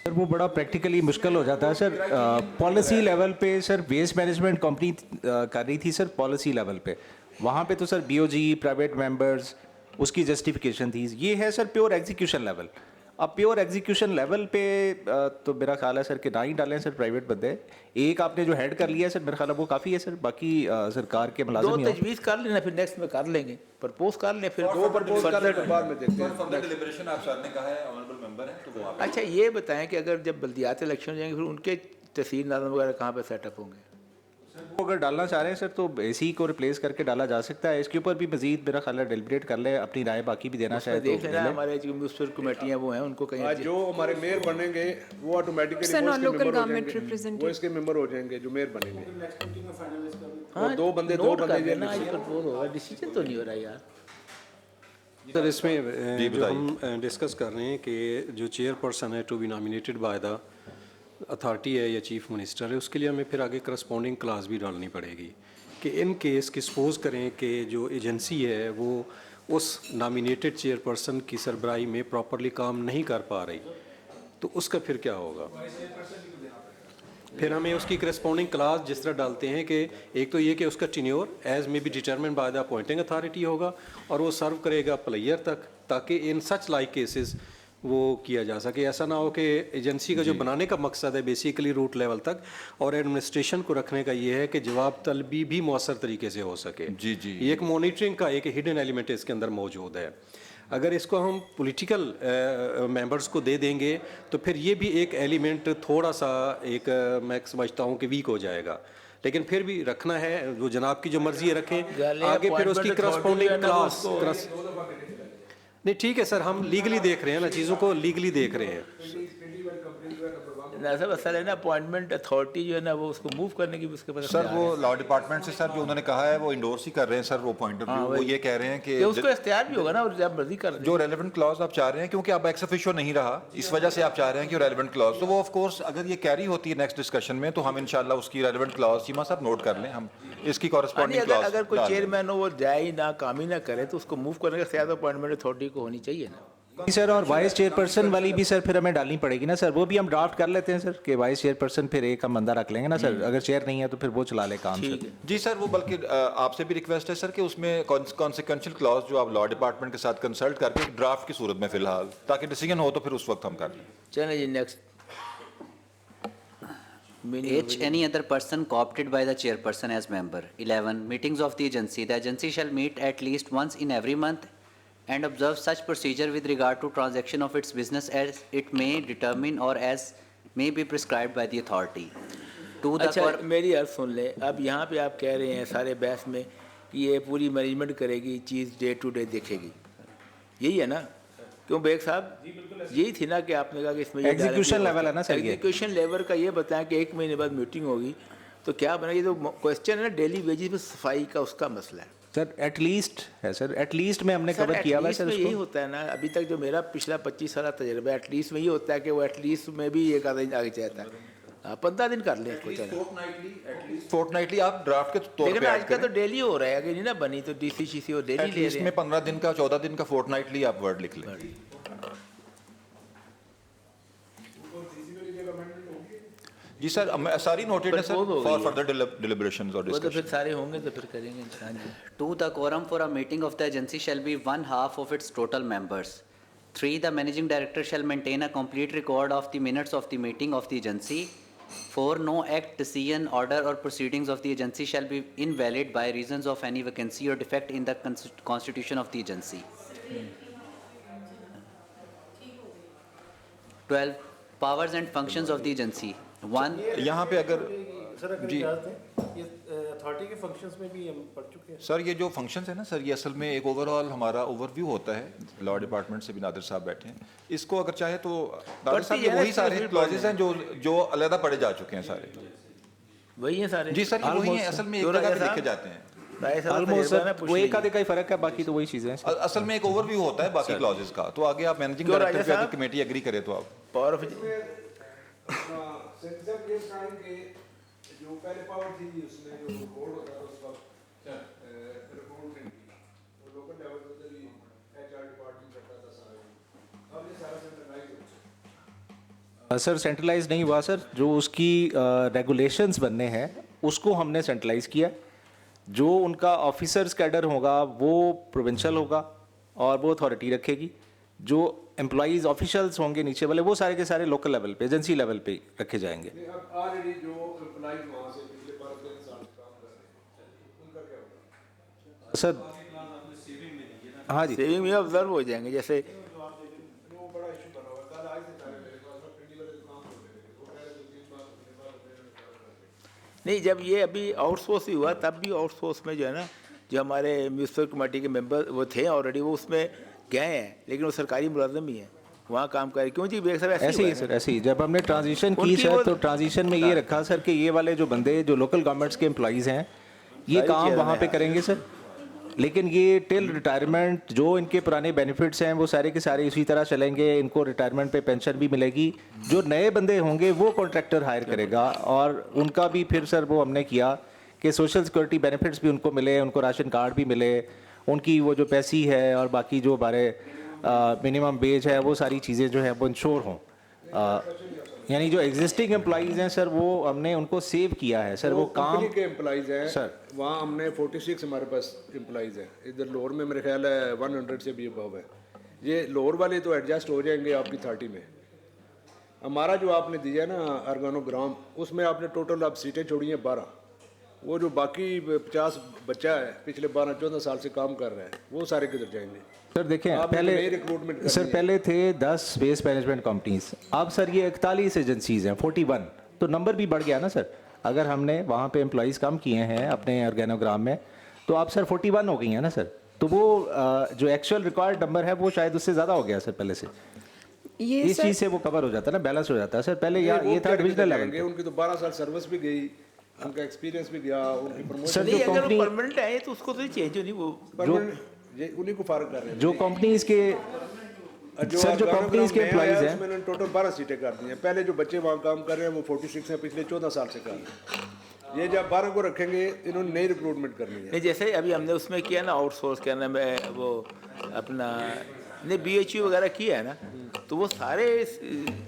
सर वो बड़ा प्रैक्टिकली मुश्किल हो जाता है सर। पॉलिसी लेवल पे सर वेस्ट मैनेजमेंट कंपनी कर रही थी सर पॉलिसी लेवल पे, वहाँ पे तो सर बीओजी, प्राइवेट मेंबर्स, उसकी जस्टिफिकेशन थी। ये है सर प्योर एग्जीक्यूशन लेवल। अब प्योर एग्जीक्यूशन लेवल पे तो मेरा ख्याल है सर कि ना ही डालें सर प्राइवेट बंदे। एक आपने जो हेड कर लिया है सर, मेरा ख्याल है वो काफ़ी है सर, बाकी सरकार के 2 मुलाजिम ही हों। तजवीज़ कर लेना, फिर नेक्स्ट में कर लेंगे, प्रपोज कर लें, फिर 2 प्रपोज कर लें, बाद में देखते हैं। फर्दर डिलिब्रेशन आप सर ने कहा है ऑनरेबल मेंबर है तो वो आप अच्छा ये बताएं कि अगर जब बल्दियात इलेक्शन हो जाएंगे फिर उनके तहसील नाज़म वगैरह कहाँ पे सेटअप होंगे? वो अगर डालना चाह रहे हैं सर तो इसी को रिप्लेस करके डाला जा सकता है। इसके ऊपर भी मजीद मेरा ख्याल है डेलिब्रेट कर ले, अपनी राय बाकी भी देना चाहे तो देख लेना, दे लें। हमारे जो म्यूनसिपल कमेटियाँ वो हैं उनको कहीं आज जो हमारे मेयर बनेंगे वो automatically Sir, non local government representative. वो इसके मेंबर हो जाएंगे जो मेयर बनेंगे। नेक्स्ट मीटिंग में फाइनलाइज कर लेते और 2 बंदे नोट कर ये लेना, आज प्रपोज होगा, डिसीजन तो नहीं हो रहा यार। सर इसमें जो हम डिस्कस कर रहे हैं कि जो चेयरपर्सन है to be nominated by the authority है या चीफ मिनिस्टर है, उसके लिए हमें फिर आगे करस्पॉन्डिंग क्लास भी डालनी पड़ेगी कि इन केस कि सपोज करें कि जो एजेंसी है वो उस नॉमिनेटेड चेयरपर्सन की सरबराही में प्रॉपरली काम नहीं कर पा रही, तो उसका फिर क्या होगा? फिर हमें उसकी करस्पॉन्डिंग क्लास जिस तरह डालते हैं कि एक तो ये कि उसका tenure as may be determined by the appointing authority होगा और वो सर्व करेगा प्लेयर तक, ताकि इन सच लाइक केसेस वो किया जा सके। ऐसा ना हो कि एजेंसी का जो बनाने का मकसद है बेसिकली रूट लेवल तक और एडमिनिस्ट्रेशन को रखने का ये है कि जवाब तलबी भी मौसर तरीके से हो सके। जी जी, ये एक मॉनिटरिंग का एक हिडन एलिमेंट इसके अंदर मौजूद है। अगर इसको हम पॉलिटिकल मेंबर्स को दे देंगे तो फिर ये भी एक एलिमेंट थोड़ा सा एक मैं समझता हूँ कि वीक हो जाएगा। लेकिन फिर भी रखना है, जो जनाब की जो मर्जी है रखें, आगे फिर उसकी करस्पॉन्डिंग क्लास नहीं ठीक है सर, हम लीगली देख रहे हैं ना, चीज़ों को लीगली देख रहे हैं। ना सर असल है ना अपॉइंटमेंट अथॉरिटी जो है ना वो उसको मूव करने की भी उसके पास सर वो लॉ डिपार्टमेंट से सर जो उन्होंने कहा है वो इंडोर्स ही कर रहे हैं सर, वो पॉइंट ऑफ व्यू वो ये कह रहे हैं कि उसको इख्तियार भी होगा ना और जब मर्जी कर जो रेलेवेंट क्लॉज आप चाह रहे हैं, क्योंकि अब एक्स ऑफिशियो नहीं रहा, इस वजह से आप चाह रहे हैं कि रेलेवेंट क्लॉज, तो वो ऑफ कोर्स अगर ये कैरी होती है नेक्स्ट डिस्कशन में तो हम इंशाल्लाह उसकी रेलेवेंट क्लॉज चीमा साहब नोट कर लें, हम इसकी कॉरेस्पॉन्डिंग क्लॉज अगर कोई चेयरमैन हो वो जाए ही ना काम ही ना करे तो उसको मूव करने का इख्तियार अपॉइंटमेंट अथॉरिटी को होनी चाहिए ना सर। और वाइस चेयरपर्सन वाली भी सर फिर हमें डालनी पड़ेगी ना सर, वो भी हम ड्राफ्ट कर लेते हैं सर कि वाइस चेयरपर्सन फिर एक हम बंदा रख लेंगे ना सर, अगर चेयर नहीं है तो फिर वो चला ले काम सर। जी सर, वो बल्कि आपसे भी रिक्वेस्ट है सर कि उसमें कॉन्सिक्वेंशियल क्लॉज जो आप लॉ डिपार्टमेंट के साथ कंसल्ट करके ड्राफ्ट की सूरत में फिलहाल, ताकि डिसीजन हो तो फिर उस वक्त हम कर लें। चलिए जी next. H. Any other person co-opted by the chairperson as member. 11. Meetings of the agency. The agency shall meet at least once in every month and observe such procedure with regard to transaction of its business as it may determine or as may be prescribed by the authority. To the अच्छा मेरी अर्ज सुन ले, अब यहाँ पे आप कह रहे हैं सारे बहस में कि ये पूरी मैनेजमेंट करेगी, चीज़ डे टू डे देखेगी, यही है ना? क्यों बेग साहब, यही थी ना कि आपने कहा कि इसमें एग्जीक्यूशन लेवल है ना सर, एग्जीक्यूशन लेवल का ये बताएं कि 1 महीने बाद मीटिंग होगी तो क्या बना, ये तो क्वेश्चन है ना डेली वेजेस पे सफाई का, उसका मसला है सर। एटलीस्ट है सर, एटलीस्ट में हमने कवर किया हुआ है सर। यही होता है ना, अभी तक जो मेरा पिछला 25 साल तजर्बा है, एटलीस्ट में ये होता है कि वो एटलीस्ट में भी एक आधा दिन आगे चाहता है, 15 दिन कर लें कोई फोर्टनाइटली आप ड्राफ्ट के तौर पे लेकिन आजकल तो डेली हो रहा है, अगर नहीं ना बनी तो डीसीसी वो डेली ले रहे हैं। में 15 दिन का 14 दिन का फोर्टनाइटली आप वर्ड लिख लें। जी सर, सारी नोटेड है सर फॉर फर्दर डिलिब्रेशंस और वो तो फिर डिस्कशन। सारे होंगे तो फिर करेंगे इंशाल्लाह। 2. The quorum for a meeting of the agency shall be 1/2 of its total members. 3. The managing director shall maintain a complete record of the minutes of the meeting of the agency. 4. No act, decision, order or proceedings of the agency shall be invalid by reasons of any vacancy or defect in the constitution of the agency. 12. Powers and functions of the agency. 1. यहाँ पे अगर जी ये authority के functions में भी हम पढ़ चुके हैं सर, ये जो फंक्शंस है ना सर, ये असल में एक ओवरऑल हमारा ओवरव्यू होता है। लॉ डिपार्टमेंट से भी नादिर साहब बैठे हैं, इसको अगर चाहे तो नादिर साहब ये वही सारे क्लॉजेस हैं जो अलग पढ़े जा चुके हैं, सारे वही हैं सारे। जी सर, ये वही हैं, असल में एक जगह पे लिखे जाते हैं। ऑलमोस्ट वो एक आधे का ही फर्क है, बाकी तो वही चीजें हैं। असल में एक ओवरव्यू होता है बाकी क्लॉजेस का, तो आगे आप मैनेजिंग डायरेक्टर पे अगर कमेटी एग्री करे तो आप पावर ऑफ जो पहले पावर थी उसमें जो बोर्ड होता था उस वक्त रिपोर्ट नहीं की, वो लोकल लेवल पे भी एचआर डिपार्टमेंट करता था सारा, अब ये सारा सेंट्रलाइज हो गया। सर सेंट्रलाइज नहीं हुआ सर, जो उसकी रेगुलेशंस बनने हैं उसको हमने सेंट्रलाइज किया। जो उनका ऑफिसर्स कैडर होगा वो प्रोविंशियल होगा और वो अथॉरिटी रखेगी। जो एम्प्लॉइज़ ऑफिशियल्स होंगे नीचे वाले वो सारे के सारे लोकल लेवल पे, एजेंसी लेवल पे रखे जाएंगे। अब ऑलरेडी जो एम्प्लॉइज वहाँ से पिछले 12 साल काम कर रहे हैं उनका क्या होगा सर? हाँ जी, सेविंग में ऑब्जर्व हो जाएंगे। जैसे वो बड़ा इशू बना हुआ है, कल आज से सारे मेरे पास पिंडी वाले काम हो गए, वो पहले 2-3 बार मेरे पास नहीं, जब ये अभी आउटसोर्स ही हुआ तब भी आउटसोर्स में जो है ना, जो हमारे म्यूनिसिपल कमेटी के मेंबर वो थे ऑलरेडी, वो उसमें गए हैं, लेकिन वो सरकारी मुलाजम ही है, वहाँ काम करे। क्यों जी बेग सर? ऐसे ही सर, ऐसे ही जब हमने ट्रांजिशन की सर तो ट्रांजिशन में ये रखा सर कि ये वाले जो बंदे जो लोकल गवर्नमेंट्स के एम्प्लॉइज़ हैं ये काम वहाँ पे करेंगे सर, लेकिन ये टिल रिटायरमेंट जो इनके पुराने बेनिफिट्स हैं वो सारे के सारे इसी तरह चलेंगे। इनको रिटायरमेंट पे पेंशन भी मिलेगी। जो नए बंदे होंगे वो कॉन्ट्रैक्टर हायर करेगा और उनका भी फिर सर वो हमने किया कि सोशल सिक्योरिटी बेनिफिट्स भी उनको मिले, उनको राशन कार्ड भी मिले, उनकी वो जो पैसी है और बाकी जो हमारे मिनिमम वेज है वो सारी चीज़ें जो है वो इंश्योर हों। यानी जो एग्जिस्टिंग एम्प्लॉइज़ हैं सर वो हमने उनको सेव किया है सर, वो काम के एम्प्लॉइज हैं सर, वहाँ हमने 46 हमारे पास एम्प्लॉइज हैं। इधर लोअर में मेरे ख्याल है 100 से भी अबव है, ये लोअर वाले तो एडजस्ट हो जाएंगे आपकी 30 में। हमारा जो आपने दिया ना ऑर्गेनोग्राम, उसमें आपने टोटल अब सीटें छोड़ी हैं 12। वो जो बाकी 50 बच्चा है पिछले 12-14 साल से काम कर रहा है, वो सारे किधर जाएंगे? सर देखें, आपने पहले नई रिक्रूटमेंट करनी सर है। पहले थे 10 वेस्ट मैनेजमेंट कंपनीज, अब सर ये 41 एजेंसीज हैं, 41, तो नंबर भी बढ़ गया ना सर। अगर हमने वहाँ पे एम्प्लॉयज़ कम किए हैं अपने ऑर्गेनोग्राम में, तो आप सर 41 हो गई हैं ना सर। तो वो जो एक्चुअल रिक्वायर्ड नंबर है वो शायद उससे ज़्यादा हो गया सर पहले से। ये इस सर चीज़ से वो कवर हो जाता है ना, बैलेंस हो जाता है सर। पहले वो ये था क्या डिविजनल लेवल जाएंगे? उनकी तो 12 साल सर्विस भी गई, उनका एक्सपीरियंस भी गया, उनकी प्रमोशन सर। नहीं, जो अगर कंपनी वो परमानेंट आए तो उसको तो चेंज नहीं, वो ये उन्हीं को फारग कर रहे हैं। जो कंपनीज के सर जो कंपनीज के एम्प्लॉयज़ हैं, उसमें टोटल 12 सीटें कर दी हैं। पहले जो बच्चे वहाँ काम कर रहे हैं वो 46 हैं, पिछले 14 साल से कर रहे हैं। ये जब 12 को रखेंगे, इन्होंने नई रिक्रूटमेंट करनी है। नहीं, जैसे अभी हमने उसमें किया ना आउटसोर्स करना में, वो अपना ने BHU वगैरह किया है ना, तो वो सारे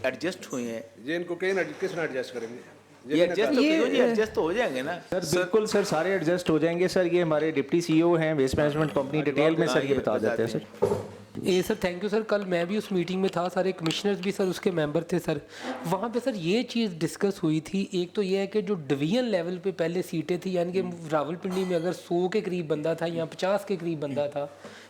एडजस्ट हुए हैं। ये इनको कहीं किसने एडजस्ट करेंगे? ये एडजस्ट तो क्यों नहीं, एडजस्ट तो हो जाएंगे ना सर बिल्कुल सर, सारे एडजस्ट हो जाएंगे सर। ये हमारे डिप्टी CEO हैं वेस्ट मैनेजमेंट कंपनी, डिटेल में सर ये बता देते हैं सर। ये सर थैंक यू सर। कल मैं भी उस मीटिंग में था, सारे कमिश्नर्स भी सर उसके मेंबर थे सर। वहाँ पे सर ये चीज़ डिस्कस हुई थी। एक तो ये है कि जो डिवीजन लेवल पे पहले सीटें थी, यानी कि रावलपिंडी में अगर 100 के करीब बंदा था या 50 के करीब बंदा था,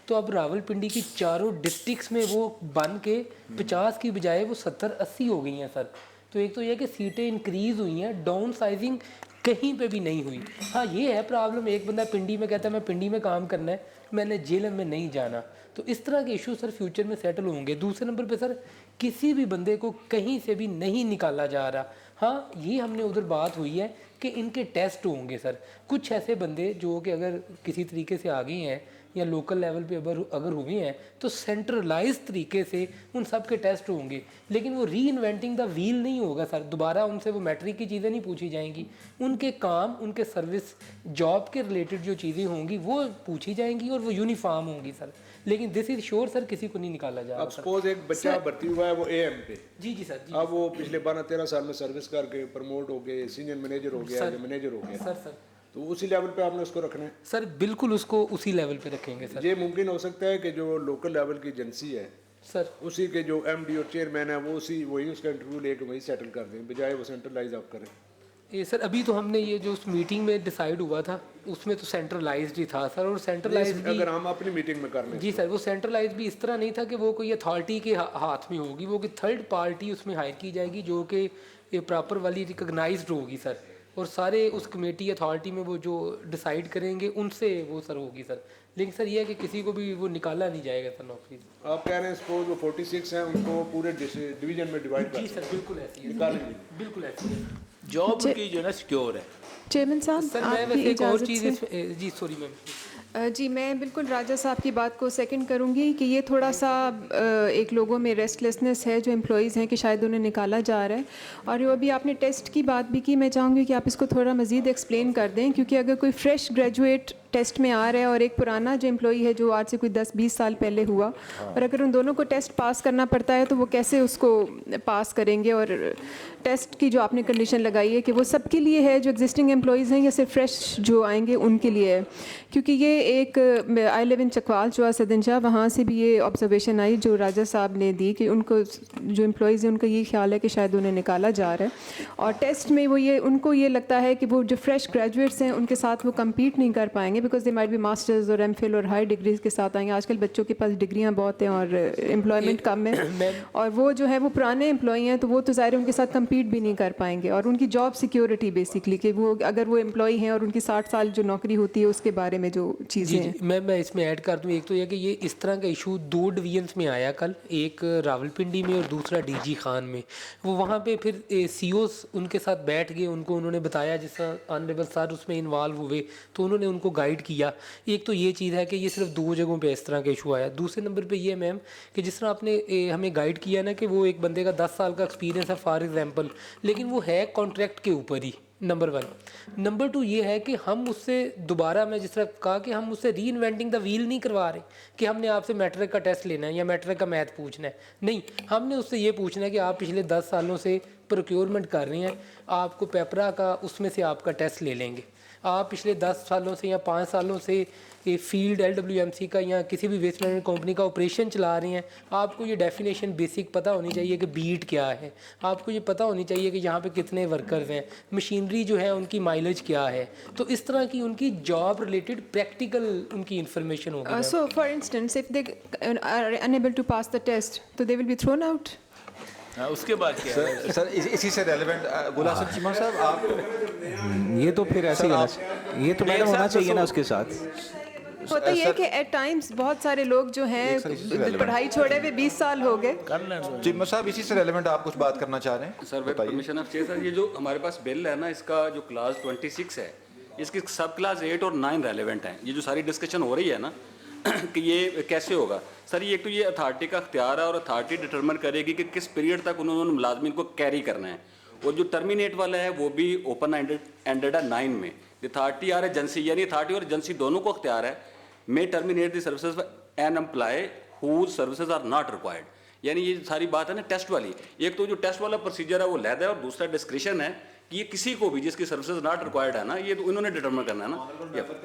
तो अब रावलपिंडी की चारों डिस्ट्रिक्ट्स में वो बन के 50 की बजाय वो 70-80 हो गई हैं सर। तो एक तो ये है कि सीटें इंक्रीज़ हुई हैं, डाउन साइजिंग कहीं पे भी नहीं हुई। हाँ ये है प्रॉब्लम, एक बंदा पिंडी में कहता है मैं पिंडी में काम करना है, मैंने जेल में नहीं जाना। तो इस तरह के इशू सर फ्यूचर में सेटल होंगे। दूसरे नंबर पे सर किसी भी बंदे को कहीं से भी नहीं निकाला जा रहा। हाँ ये हमने उधर बात हुई है कि इनके टेस्ट होंगे सर। कुछ ऐसे बंदे जो कि अगर किसी तरीके से आ गए हैं या लोकल लेवल पे अगर हुए हैं तो सेंट्रलाइज तरीके से उन सब के टेस्ट होंगे, लेकिन वो री इन्वेंटिंग द व्हील नहीं होगा सर। दोबारा उनसे वो मैट्रिक की चीज़ें नहीं पूछी जाएंगी, उनके काम, उनके सर्विस जॉब के रिलेटेड जो चीज़ें होंगी वो पूछी जाएंगी और वो यूनिफॉर्म होंगी सर। लेकिन दिस इज श्योर सर किसी को नहीं निकाला जा रहा। अब सपोज एक बच्चा भर्ती हुआ है वो AM पे, जी जी सर जी। अब वो पिछले 12-13 साल में सर्विस करके प्रमोट हो गए, सीनियर मैनेजर हो गया, मैनेजर हो गया सर तो उसी लेवल पे आपने उसको रखना है सर। बिल्कुल उसको उसी लेवल पे रखेंगे सर। ये मुमकिन हो सकता है कि जो लोकल लेवल की एजेंसी है सर, उसी के जो MD और चेयरमैन है वो वही उसका इंटरव्यू लेके वही सेटल कर दें, बजाय वो सेंट्रलाइज आप करें। ये सर अभी तो हमने ये जो उस मीटिंग में डिसाइड हुआ था उसमें तो सेंट्रलाइज्ड ही था सर। और सेंट्रलाइज भी अगर हम अपनी मीटिंग में कर लें जी सर, वो सेंट्रलाइज भी इस तरह नहीं था कि वो कोई अथॉरिटी के हाथ में होगी, वो कि थर्ड पार्टी उसमें हायर की जाएगी जो कि ये प्रॉपर वाली रिकग्नाइज्ड होगी सर। और सारे उस कमेटी अथॉरिटी में वो जो डिसाइड करेंगे उनसे वो सर होगी सर। लेकिन सर ये है कि किसी को भी वो निकाला नहीं जाएगा सर नौकरी से। आप कह रहे हैं सपोज वो 46 हैं, उनको पूरे डिवीजन में डिवाइड कर जी सर बिल्कुल ऐसी है, निकालेंगे। बिल्कुल ऐसी है जॉब की जो है ना सिक्योर है। चेयरमैन साहब सर। मैं आपकी वैसे एक और इजाज़त चीज़ से जी सॉरी मैम। जी मैं बिल्कुल राजा साहब की बात को सेकंड करूंगी कि ये थोड़ा सा एक लोगों में रेस्टलेसनेस है जो एम्प्लॉयज़ हैं कि शायद उन्हें निकाला जा रहा है। और जो अभी आपने टेस्ट की बात भी की, मैं चाहूँगी कि आप इसको थोड़ा मज़ीद एक्सप्लेन कर दें, क्योंकि अगर कोई फ्रेश ग्रेजुएट टेस्ट में आ रहा है और एक पुराना जो एम्प्लॉई है जो आज से कोई 10-20 साल पहले हुआ, और अगर उन दोनों को टेस्ट पास करना पड़ता है तो वो कैसे उसको पास करेंगे। और टेस्ट की जो आपने कंडीशन लगाई है कि वो सबके लिए है जो एग्जिस्टिंग एम्प्लॉयज़ हैं या सिर्फ फ्रेश जो आएंगे उनके लिए है, क्योंकि ये एक आई लिव इन चकवाल जो सदनशाह, वहाँ से भी ये ऑब्जर्वेशन आई जो राजा साहब ने दी कि उनको जो एम्प्लॉयज़ हैं उनका ये ख्याल है कि शायद उन्हें निकाला जा रहा है। और टेस्ट में वो ये उनको ये लगता है कि वो जो फ्रेश ग्रेजुएट्स हैं उनके साथ वो कम्पीट नहीं कर पाएंगे, because they might be masters और MPhil और हाई डिग्रीज के साथ आएंगे। आजकल बच्चों के पास डिग्रियाँ बहुत हैं और एम्प्लॉयमेंट कम है, और वो जो है वो पुराने एम्प्लॉई हैं तो वो तो ज़ाहिर उनके साथ कम्पीट भी नहीं कर पाएंगे। और उनकी जॉब सिक्योरिटी बेसिकली कि वो अगर वो एम्प्लॉई हैं और उनकी 60 साल जो नौकरी होती है उसके बारे में जो चीज़ें हैं। मैं इसमें ऐड कर दूं, एक तो यह कि ये इस तरह का इशू 2 डिवीजन्स में आया कल, एक रावलपिंडी में और दूसरा DG खान में। वो वहाँ पे फिर COs उनके साथ बैठ गए, उन्होंने बताया, जिस तरह ऑनरेबल सर उसमें इन्वॉल्व हुए तो उन्होंने उनको गाइड किया। एक तो ये चीज़ है कि ये सिर्फ 2 जगहों पे इस तरह का इशू आया। दूसरे नंबर पे ये मैम कि जिस तरह आपने हमें गाइड किया ना कि वो एक बंदे का 10 साल का एक्सपीरियंस है फॉर एग्जांपल, लेकिन वो है कॉन्ट्रैक्ट के ऊपर ही, नंबर 1। नंबर 2 ये है कि हम उससे दोबारा, मैं जिस तरह कहा कि हम उससे री इन्वेंटिंग द व्हील नहीं करवा रहे कि हमने आपसे मैट्रिक का टेस्ट लेना है या मैट्रिक का मैथ पूछना है। नहीं, हमने उससे ये पूछना है कि आप पिछले 10 सालों से प्रोक्योरमेंट कर रहे हैं, आपको पेपरा का उसमें से आपका टेस्ट ले लेंगे। आप पिछले 10 सालों से या 5 सालों से ये फील्ड LWMC का या किसी भी वेस्ट मैनेजमेंट कंपनी का ऑपरेशन चला रहे हैं, आपको ये डेफिनेशन बेसिक पता होनी चाहिए कि बीट क्या है, आपको ये पता होनी चाहिए कि यहाँ पे कितने वर्कर्स हैं, मशीनरी जो है उनकी माइलेज क्या है। तो इस तरह की उनकी जॉब रिलेटेड प्रैक्टिकल उनकी इंफॉर्मेशन होगी। So for instance, if they are unable to pass the test, so they will be thrown out. हाँ, उसके बाद क्या है? सर इसी से रेलेवेंट गुलासन चीमा साहब आप ये तो फिर ऐसे ही है ना, ये तो मैडम होना चाहिए ना उसके साथ। होता ये है कि एट टाइम्स बहुत सारे लोग जो हैं पढ़ाई छोड़े हुए 20 साल हो गए। चीमा साहब इसी से रेलेवेंट आप कुछ बात करना चाह रहे हैं? Sir with permission of chair sir, ये जो हमारे पास बिल है ना, इसका जो क्लास 26 है, इसकी सब क्लास 8 और 9 रेलेवेंट हैं। ये जो सारी डिस्कशन हो रही है ना कि ये कैसे होगा सर, ये एक तो ये अथॉरिटी का अख्तियार है और अथॉरिटी डिटरमिन करेगी कि किस पीरियड तक उन्होंने मुलाजमीन को कैरी करना है। और जो टर्मिनेट वाला है वो भी ओपन एंडेड है 9 में। अथॉरिटी और एजेंसी, यानी अथॉरिटी और एजेंसी दोनों को अख्तियार है may terminate the services an employee whose services are not required. यानी ये सारी बात है ना टेस्ट वाली, एक तो जो टेस्ट वाला प्रोसीजर है वो लैद है और दूसरा डिस्क्रिशन है कि ये किसी को भी जिसकी सर्विसेज नॉट रिक्वायर्ड है ना, ये तो इन्होंने डिटरमिन करना है ना।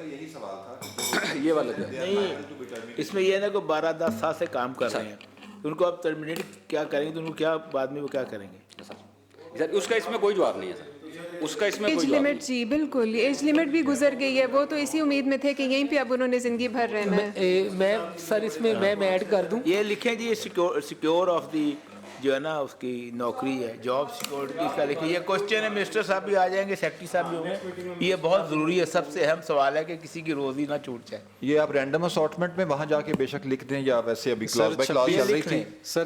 यही सवाल था ये वाला जो नहीं, इसमें ये है ना को 12-10 साल से काम कर रहे हैं, उनको आप टर्मिनेट क्या करेंगे, तो उनको क्या बाद में वो क्या करेंगे? सर उसका इसमें कोई जवाब नहीं है सर, उसका इसमें एज कोई जवाब लिमिट जी बिल्कुल, एज लिमिट भी गुजर गई है, वो तो इसी उम्मीद में थे कि यहीं पे अब उन्होंने जिंदगी भर रहना है। मैं सर इसमें मैं ऐड कर दूं, ये लिखें जी, सिक्योर ऑफ दी जो है ना उसकी नौकरी है, जॉब सिक्योरिटी इसका लिखिए। ये क्वेश्चन है, मिनिस्टर साहब भी आ जाएंगे, सेक्रेटरी साहब भी होंगे, ये बहुत ज़रूरी है, सबसे अहम सवाल है कि किसी की रोज़ी ना छूट जाए। ये आप रैंडम असॉर्टमेंट में वहां जाके बेशक लिख दें या वैसे अभी क्लॉज बाय क्लॉज चल रही थी। सर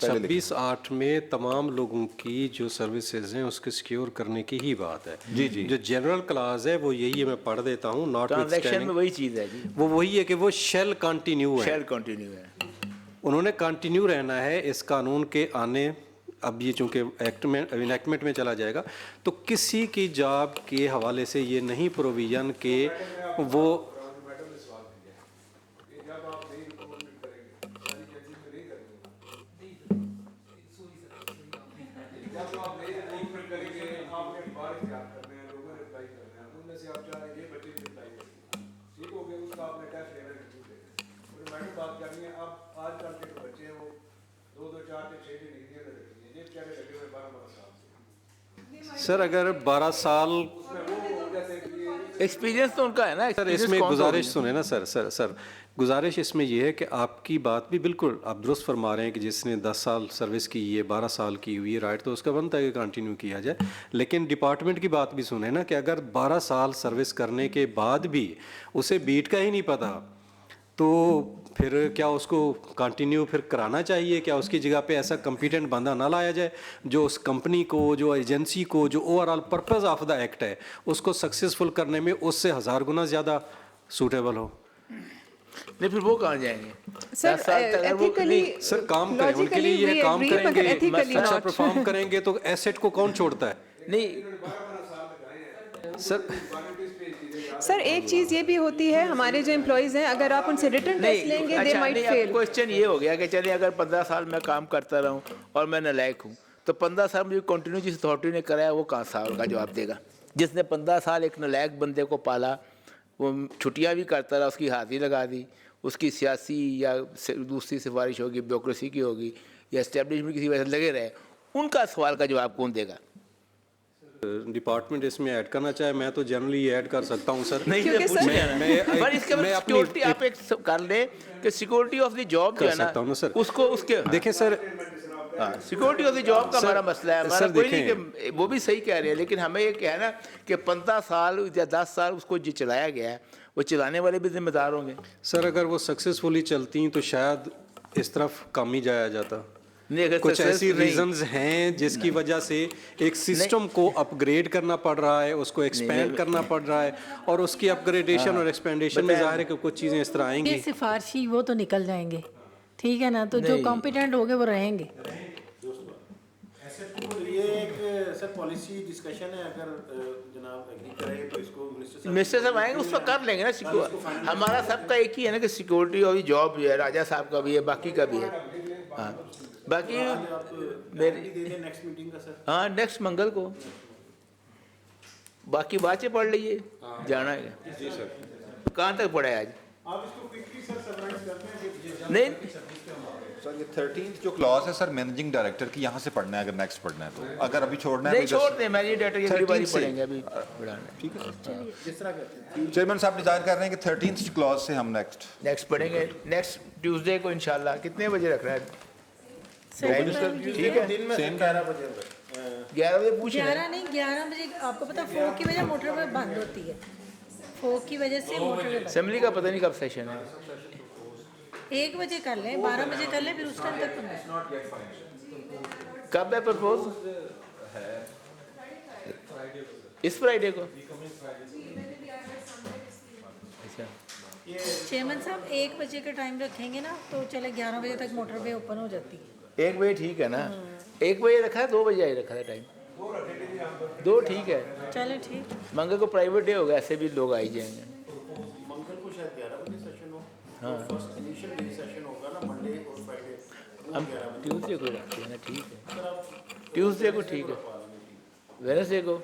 26/8 में तमाम लोगों की जो सर्विसेज हैं उसके सिक्योर करने की ही बात है। जी जी, जो जनरल क्लास है वो यही है, मैं पढ़ देता हूँ। नॉट ट्रांजैक्शन में वही चीज़ है जी, वो वही है कि वो शेल कंटिन्यू है, शेल कंटिन्यू है, उन्होंने कंटिन्यू रहना है इस कानून के आने। अब ये चूँकि इनैक्टमेंट में चला जाएगा तो किसी की जॉब के हवाले से ये नहीं प्रोविज़न के वो सर अगर 12 साल एक्सपीरियंस तो उनका है ना। सर इसमें गुजारिश सुने ना सर गुजारिश इसमें यह है कि आपकी बात भी बिल्कुल आप दुरुस्त फरमा रहे हैं कि जिसने 10 साल सर्विस की है, 12 साल की हुई है, राइट, तो उसका बनता है कि कंटिन्यू किया जाए। लेकिन डिपार्टमेंट की बात भी सुने ना कि अगर 12 साल सर्विस करने के बाद भी उसे बीट का ही नहीं पता तो फिर क्या उसको कंटिन्यू फिर कराना चाहिए? क्या उसकी जगह पे ऐसा कॉम्पिटेंट बंदा ना लाया जाए जो उस कंपनी को, जो एजेंसी को, जो overall purpose of the act है उसको सक्सेसफुल करने में उससे 1000 गुना ज़्यादा सूटेबल हो? नहीं, फिर वो कहाँ जाएंगे? सर एथिकली सर काम करें, उनके लिए ये काम करेंगे, अच्छा परफॉर्म करेंगे तो एसेट को कौन छोड़ता है? नहीं सर एक चीज़ ये भी होती है, हमारे जो एम्प्लॉइज़ हैं अगर आप उनसे रिटर्न टेस्ट लेंगे दे माइट फेल। क्वेश्चन ये हो गया कि चलिए अगर 15 साल मैं काम करता रहूं और मैं नालायक हूं तो 15 साल मुझे कंटिन्यू जिस अथॉरिटी ने कराया वो कहाँ साल का जवाब देगा? जिसने 15 साल एक नालायक बंदे को पाला, वो छुट्टियाँ भी करता रहा, उसकी हाजिरी लगा दी, उसकी सियासी या दूसरी सिफारिश होगी, ब्यूरोक्रेसी की होगी या एस्टेब्लिशमेंट किसी वजह से लगे रहे, उनका सवाल का जवाब कौन देगा? डिपार्टमेंट इसमें ऐड करना चाहे मैं तो जनरली ऐड कर सकता हूँ सर। नहीं पर इसके बाद सिक्योरिटी आप एक कर ले कि सिक्योरिटी ऑफ द जॉब जो है ना सर उसको उसके देखिए sir security of the job का हमारा मसला है, हमारा कोई नहीं कि वो भी सही कह रहे हैं, लेकिन हमें ये क्या है ना कि 15 साल या 10 साल उसको जो चलाया गया है वो चलाने वाले भी जिम्मेदार होंगे। सर अगर वो सक्सेसफुली चलती तो शायद इस तरफ कम ही जाया जाता। कुछ ऐसी रीजंस हैं जिसकी वजह से एक सिस्टम को अपग्रेड करना पड़ रहा है, उसको एक्सपेंड करना पड़ रहा है और उसकी अपग्रेडेशन और एक्सपेंडेशन में जाहिर है कि कुछ चीज़ें इस तरह आएंगी। सिफारशी वो तो निकल जाएंगे, ठीक है ना, तो जो कॉम्पिटेंट होंगे वो रहेंगे। ये एक सर पॉलिसी डिस्कशन है, अगर जनाब एग्री करेंगे तो इसको मिनिस्टर साहब आएंगे उस पर कर लेंगे ना। हमारा सबका एक ही है ना कि सिक्योरिटी और जॉब जो है राजा साहब का भी है, बाकी का भी है। हाँ बाकी मेरी नेक्स्ट मीटिंग का सर। हाँ नेक्स्ट मंगल को, बाकी बातें पढ़ लीजिए, जाना है। जी सर। कहाँ तक पढ़ा है आज? आप इसको क्विकली सर समराइज करते हैं। नहीं सर ये 13th जो क्लॉज है सर मैनेजिंग डायरेक्टर की, यहाँ से पढ़ना है अगर नेक्स्ट पढ़ना है तो, अगर अभी छोड़ना है नहीं तो छोड़ दें, मैनेजिंग डायरेक्टर की अगली बारी 13th से। पढ़ेंगे, अभी बढ़ाना। ठीक है जिस तरह करते हैं। चेयरमैन साहब डिजायर कर रहे हैं कि 13th क्लॉज से हम नेक्स्ट पढ़ेंगे नेक्स्ट ट्यूसडे को इंशाल्लाह। कितने बजे रख रहा है? ठीक है, दिन में 11 बजे 11 बजे पूछ रहे 11 नहीं 11 बजे आपको पता फोक की वजह मोटरवे बंद होती है, फोक की वजह से मोटरवे बंद। असेंबली का पता नहीं कब सेशन है। 1 बजे कर लें, 12 बजे कर लें, फिर उस टाइम तक बंद। कब है प्रपोज? इस फ्राइडे को। अच्छा चेयरमैन साहब 1 बजे का टाइम रखेंगे ना तो चले 11 बजे तक मोटरवे ओपन हो जाती है। 1 बजे ठीक है ना? 1 बजे रखा है, 2 बजे ही रखा था टाइम? 2 ठीक है। चले ठीक। मंगल को प्राइवेट डे होगा, ऐसे भी लोग आ ही जाएंगे। मंगल को शायद 11 बजे सेशन हो। हाँ फर्स्ट इनिशियल डे सेशन होगा ना मंडे और फ्राइडे। हम ट्यूसडे को रखते हैं ना, ठीक है ट्यूसडे को ठीक है, वेडनेसडे को